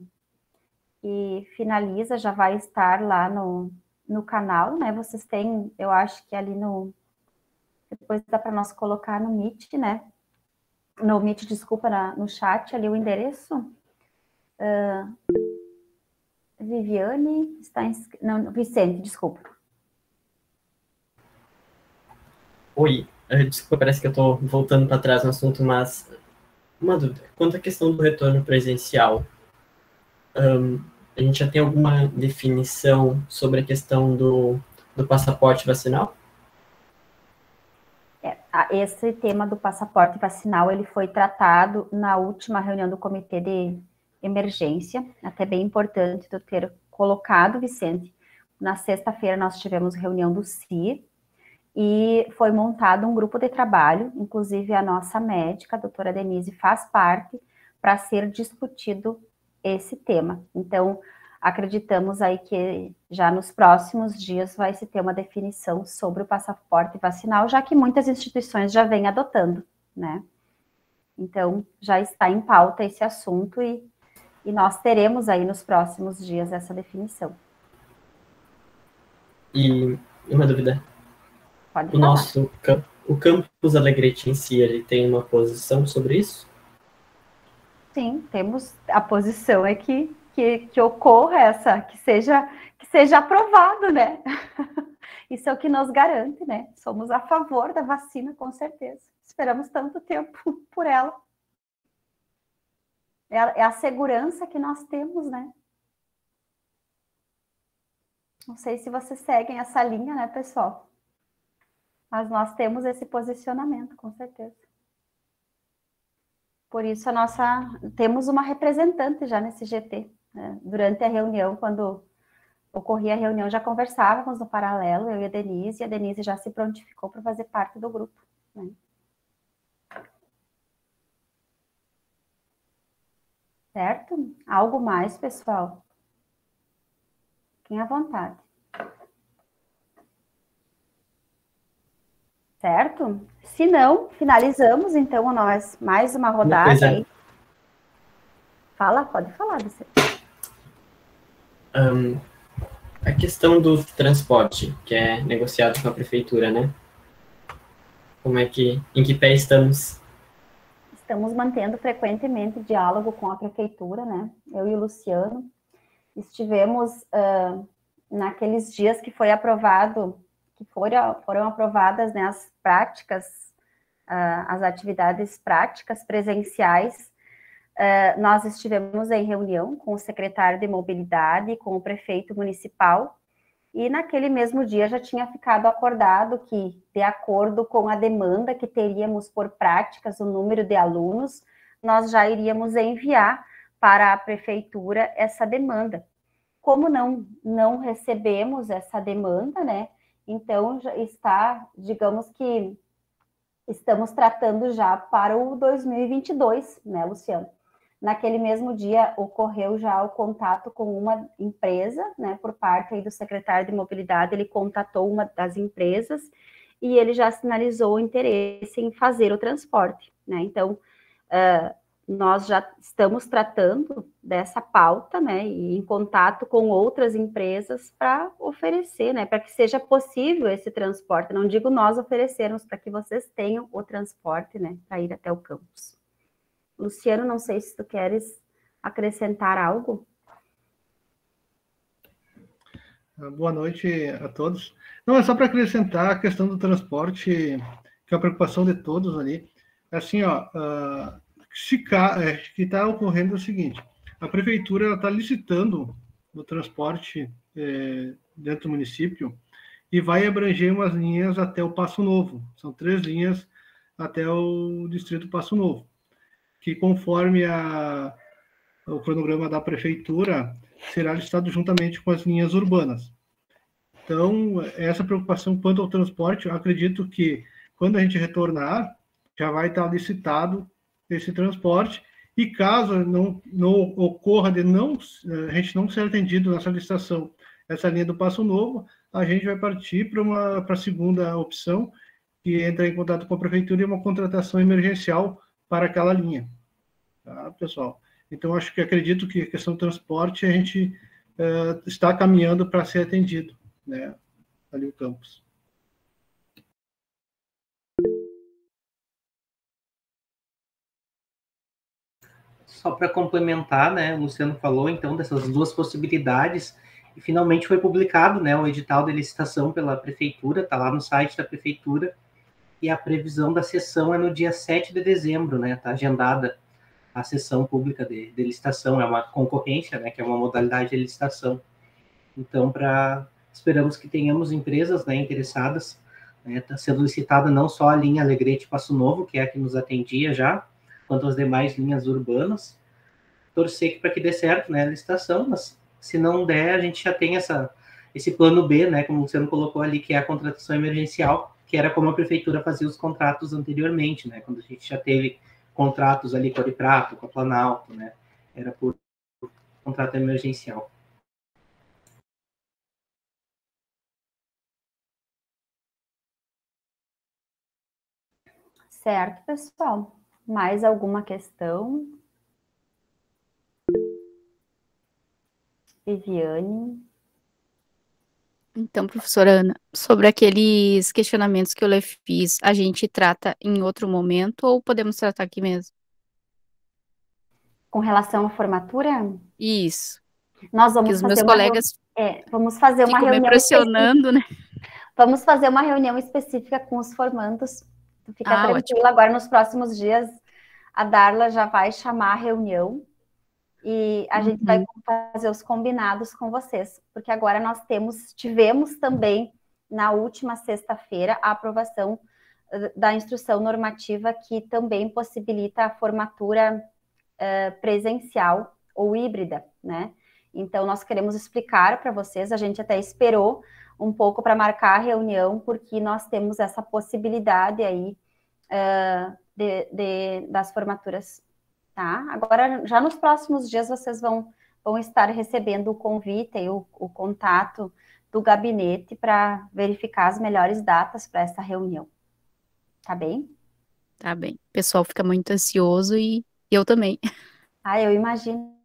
finaliza, já vai estar lá no canal, né? Vocês têm, eu acho que ali depois dá para nós colocar no Meet, né? No Meet, desculpa, no chat ali o endereço. Viviane está não, Vicente, desculpa. Oi, desculpa, parece que eu estou voltando para trás no assunto, mas uma dúvida. Quanto à questão do retorno presencial, a gente já tem alguma definição sobre a questão do passaporte vacinal? Esse tema do passaporte vacinal, ele foi tratado na última reunião do comitê de emergência, até bem importante tu ter colocado, Vicente. Na sexta-feira nós tivemos reunião do CIR, e foi montado um grupo de trabalho, inclusive a nossa médica, a doutora Denise, faz parte, para ser discutido esse tema. Então, acreditamos aí que já nos próximos dias vai se ter uma definição sobre o passaporte vacinal, já que muitas instituições já vêm adotando, né? Então, já está em pauta esse assunto e nós teremos aí nos próximos dias essa definição. E uma dúvida. Pode falar. O campus Alegrete em si, ele tem uma posição sobre isso? Sim, temos a posição é que ocorra que seja aprovado, né? Isso é o que nos garante, né? Somos a favor da vacina, com certeza. Esperamos tanto tempo por ela. É a segurança que nós temos, né? Não sei se vocês seguem essa linha, né, pessoal? Mas nós temos esse posicionamento, com certeza. Por isso, temos uma representante já nesse GT. Né? Durante a reunião, quando ocorria a reunião, já conversávamos no paralelo, eu e a Denise já se prontificou para fazer parte do grupo. Né? Certo? Algo mais, pessoal? Fiquem à vontade. Certo? Se não, finalizamos, então, nós mais uma rodada aí. Fala, pode falar, você. A questão do transporte, que é negociado com a prefeitura, né? Em que pé estamos? Estamos mantendo frequentemente diálogo com a prefeitura, né? Eu e o Luciano estivemos naqueles dias que foi aprovado, que foram aprovadas, né, as práticas, as atividades práticas presenciais. Nós estivemos em reunião com o secretário de mobilidade, com o prefeito municipal, e naquele mesmo dia já tinha ficado acordado que, de acordo com a demanda que teríamos por práticas, o número de alunos, nós já iríamos enviar para a prefeitura essa demanda. Como não recebemos essa demanda, né, então já está, digamos que estamos tratando já para o 2022, né, Luciano? Naquele mesmo dia, ocorreu já o contato com uma empresa, né, por parte aí do secretário de mobilidade, ele contatou uma das empresas e ele já sinalizou o interesse em fazer o transporte, né, então, nós já estamos tratando dessa pauta, né, e em contato com outras empresas para oferecer, né, para que seja possível esse transporte, não digo nós oferecermos, para que vocês tenham o transporte, né, para ir até o campus. Luciano, não sei se tu queres acrescentar algo. Boa noite a todos. Não, é só para acrescentar a questão do transporte, que é a preocupação de todos ali. Assim, ó, que está ocorrendo o seguinte, a prefeitura está licitando o transporte dentro do município e vai abranger umas linhas até o Passo Novo. São 3 linhas até o distrito Passo Novo, que conforme o cronograma da prefeitura, será listado juntamente com as linhas urbanas. Então, essa preocupação quanto ao transporte, eu acredito que quando a gente retornar, já vai estar licitado esse transporte, e caso não ocorra a gente não ser atendido nessa licitação, essa linha do Passo Novo, a gente vai partir para a segunda opção, que entra em contato com a prefeitura e uma contratação emergencial para aquela linha, tá, pessoal? Então, acredito que a questão do transporte a gente está caminhando para ser atendido, né, ali o campus. Só para complementar, né, o Luciano falou, então, dessas 2 possibilidades, e finalmente foi publicado, né, o edital de licitação pela prefeitura, está lá no site da prefeitura, e a previsão da sessão é no dia 7 de dezembro, né, está agendada a sessão pública de licitação, é uma concorrência, né, que é uma modalidade de licitação. Então, esperamos que tenhamos empresas, né, interessadas, né, está sendo licitada não só a linha Alegrete Passo Novo, que é a que nos atendia já, quanto as demais linhas urbanas, torcer para que dê certo, né, a licitação, mas se não der, a gente já tem esse plano B, né, como você colocou ali, que é a contratação emergencial, que era como a prefeitura fazia os contratos anteriormente, né, quando a gente já teve contratos ali com a Ariprato, com a Planalto, né, era por contrato emergencial. Certo, pessoal. Mais alguma questão? Viviane? Então, professora Ana, sobre aqueles questionamentos que eu lhe fiz, a gente trata em outro momento ou podemos tratar aqui mesmo? Com relação à formatura? Isso. Nós vamos que os fazer meus uma colegas vamos fazer uma reunião me pressionando, né? Vamos fazer uma reunião específica com os formandos. Tu fica tranquila, ótimo. Agora nos próximos dias a Darla já vai chamar a reunião, e a gente vai fazer os combinados com vocês, porque agora nós tivemos também, na última sexta-feira, a aprovação da instrução normativa que também possibilita a formatura presencial ou híbrida, né? Então, nós queremos explicar para vocês, a gente até esperou um pouco para marcar a reunião, porque nós temos essa possibilidade aí das formaturas, tá? Agora, já nos próximos dias, vocês vão estar recebendo o convite e o contato do gabinete para verificar as melhores datas para essa reunião. Tá bem? Tá bem. O pessoal fica muito ansioso e eu também. Eu imagino.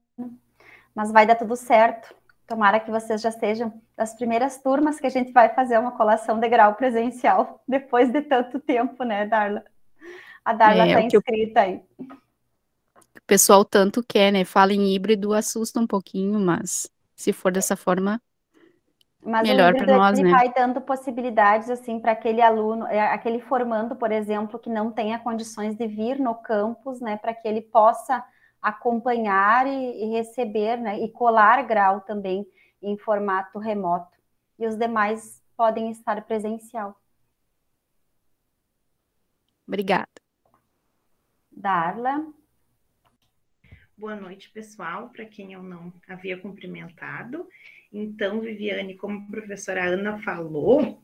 Mas vai dar tudo certo. Tomara que vocês já sejam das primeiras turmas que a gente vai fazer uma colação de grau presencial depois de tanto tempo, né, Darla? A Darla está inscrita aí. O pessoal tanto quer, né? Fala em híbrido, assusta um pouquinho, mas se for dessa forma, melhor para nós, né? Vai dando possibilidades, assim, para aquele aluno, aquele formando, por exemplo, que não tenha condições de vir no campus, né, para que ele possa acompanhar e receber, né, e colar grau também em formato remoto. E os demais podem estar presencial. Obrigada. Darla. Boa noite, pessoal, para quem eu não havia cumprimentado. Então, Viviane, como a professora Ana falou,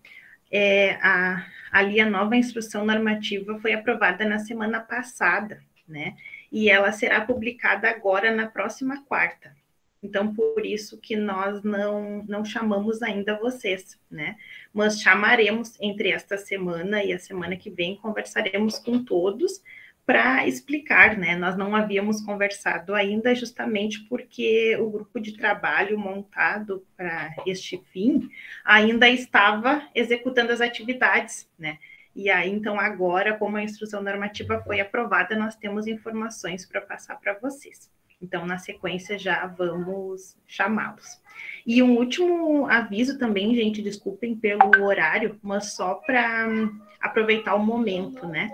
ali a nova instrução normativa foi aprovada na semana passada, né? E ela será publicada agora na próxima quarta. Então, por isso que nós não chamamos ainda vocês, né? Mas chamaremos entre esta semana e a semana que vem, conversaremos com todos para explicar, né? Nós não havíamos conversado ainda justamente porque o grupo de trabalho montado para este fim ainda estava executando as atividades, né? E aí, então, agora, como a instrução normativa foi aprovada, nós temos informações para passar para vocês. Então, na sequência, já vamos chamá-los. E um último aviso também, gente, desculpem pelo horário, mas só para aproveitar o momento, né?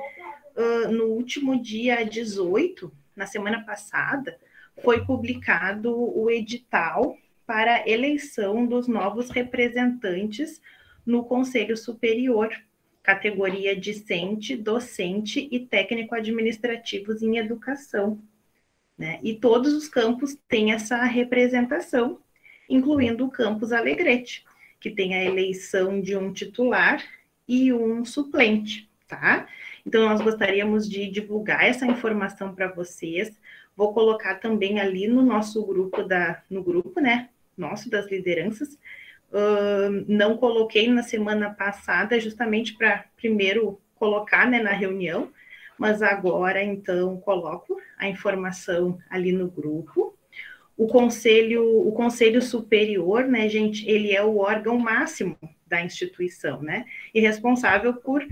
No último dia 18, na semana passada, foi publicado o edital para eleição dos novos representantes no Conselho Superior, categoria discente, docente e técnico-administrativos em educação, né? E todos os campos têm essa representação, incluindo o campus Alegrete, que tem a eleição de um titular e um suplente, tá? Então, nós gostaríamos de divulgar essa informação para vocês. Vou colocar também ali no nosso grupo, no grupo, né, nosso das lideranças. Não coloquei na semana passada, justamente para primeiro colocar, né, na reunião, mas agora, então, coloco a informação ali no grupo. O Conselho Superior, né, gente, ele é o órgão máximo da instituição, né, e responsável por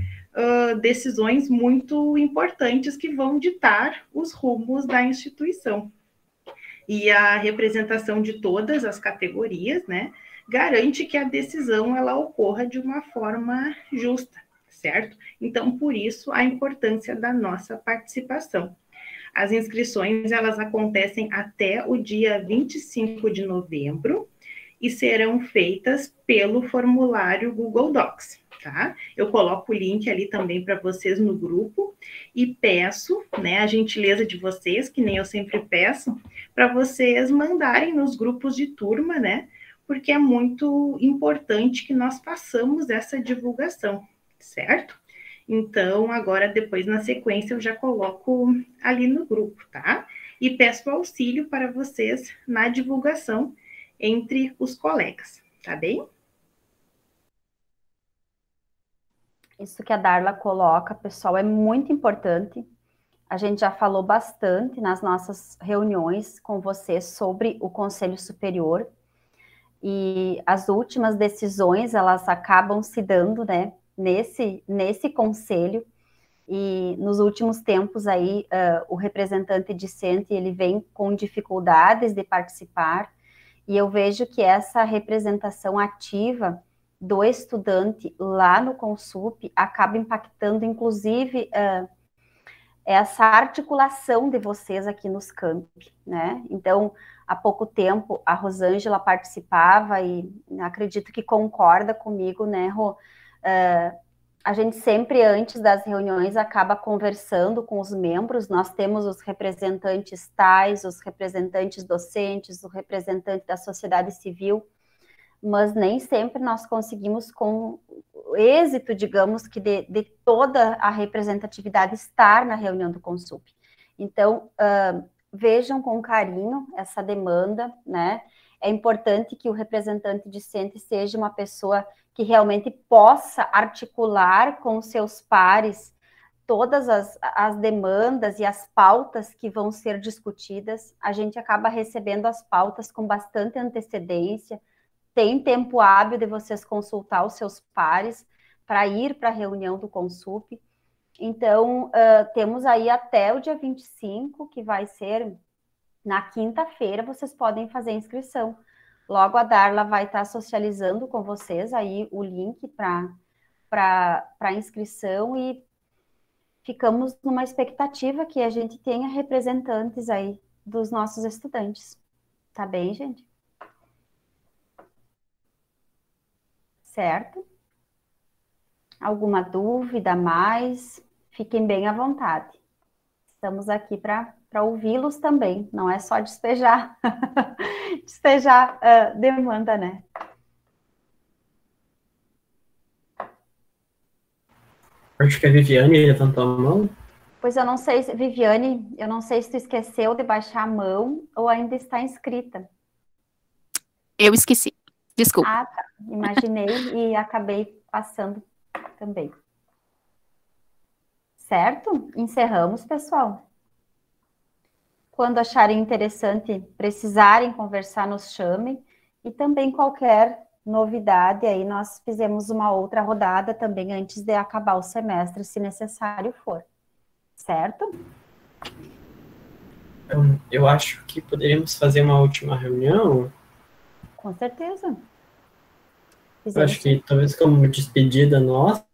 decisões muito importantes que vão ditar os rumos da instituição. E a representação de todas as categorias, né, garante que a decisão ela ocorra de uma forma justa, certo? Então, por isso, a importância da nossa participação. As inscrições, elas acontecem até o dia 25 de novembro e serão feitas pelo formulário Google Docs, tá? Eu coloco o link ali também para vocês no grupo e peço, né, a gentileza de vocês, que nem eu sempre peço, para vocês mandarem nos grupos de turma, né, porque é muito importante que nós façamos essa divulgação, certo? Então, agora, depois, na sequência, eu já coloco ali no grupo, tá? E peço auxílio para vocês na divulgação entre os colegas, tá bem? Isso que a Darla coloca, pessoal, é muito importante. A gente já falou bastante nas nossas reuniões com vocês sobre o Conselho Superior, e as últimas decisões, elas acabam se dando, né, nesse conselho, e nos últimos tempos aí, o representante discente, ele vem com dificuldades de participar, e eu vejo que essa representação ativa do estudante lá no Consup acaba impactando, inclusive, essa articulação de vocês aqui nos campi, né? Então, há pouco tempo, a Rosângela participava e acredito que concorda comigo, né, Rô? A gente sempre, antes das reuniões, acaba conversando com os membros. Nós temos os representantes tais, os representantes docentes, o representante da sociedade civil, mas nem sempre nós conseguimos com êxito, digamos, que de toda a representatividade estar na reunião do Consup. Então, vejam com carinho essa demanda, né? É importante que o representante discente seja uma pessoa que realmente possa articular com seus pares todas as demandas e as pautas que vão ser discutidas. A gente acaba recebendo as pautas com bastante antecedência, tem tempo hábil de vocês consultar os seus pares para ir para a reunião do Consup. Então, temos aí até o dia 25, que vai ser na quinta-feira, vocês podem fazer a inscrição. Logo a Darla vai estar socializando com vocês aí o link para a inscrição e ficamos numa expectativa que a gente tenha representantes aí dos nossos estudantes. Tá bem, gente? Certo? Alguma dúvida a mais? Fiquem bem à vontade. Estamos aqui para ouvi-los também, não é só despejar, despejar demanda, né? Acho que a Viviane levantou a mão. Pois eu não sei, Viviane, eu não sei se tu esqueceu de baixar a mão ou ainda está inscrita. Eu esqueci, desculpa. Ah, tá. Imaginei e acabei passando também. Certo? Encerramos, pessoal. Quando acharem interessante, precisarem conversar, nos chamem. E também qualquer novidade, aí nós fizemos uma outra rodada também antes de acabar o semestre, se necessário for. Certo? Eu acho que poderíamos fazer uma última reunião. Com certeza. Eu acho que talvez como despedida nossa,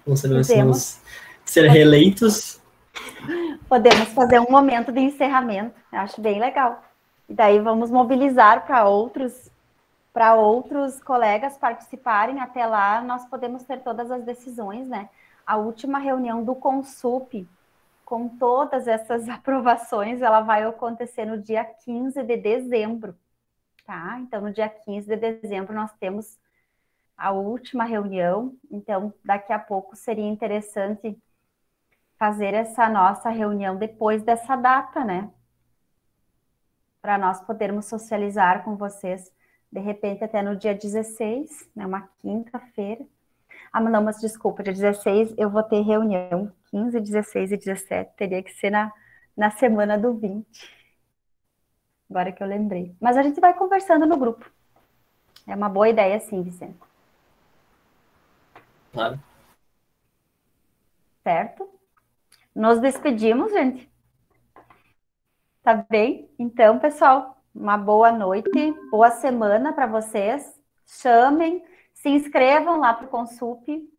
não sabemos se vamos ser reeleitos. Podemos fazer um momento de encerramento, eu acho bem legal. E daí vamos mobilizar para outros colegas participarem. Até lá nós podemos ter todas as decisões, né? A última reunião do Consup, com todas essas aprovações, ela vai acontecer no dia 15 de dezembro, tá? Então, no dia 15 de dezembro nós temos a última reunião, então daqui a pouco seria interessante fazer essa nossa reunião depois dessa data, né? Para nós podermos socializar com vocês, de repente até no dia 16, né? Uma quinta-feira. Ah, não, mas desculpa, dia 16 eu vou ter reunião, 15, 16 e 17, teria que ser na semana do 20. Agora que eu lembrei. Mas a gente vai conversando no grupo. É uma boa ideia sim, Vicente. Claro. Certo? Nos despedimos, gente. Tá bem? Então, pessoal, uma boa noite, boa semana para vocês. Chamem, se inscrevam lá para o Consup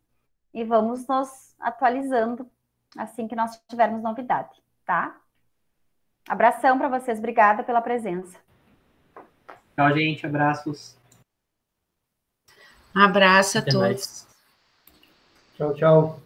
e vamos nos atualizando assim que nós tivermos novidade, tá? Abração para vocês, obrigada pela presença. Tchau, gente, abraços. Um abraço a Até todos. mais. Tchau, tchau.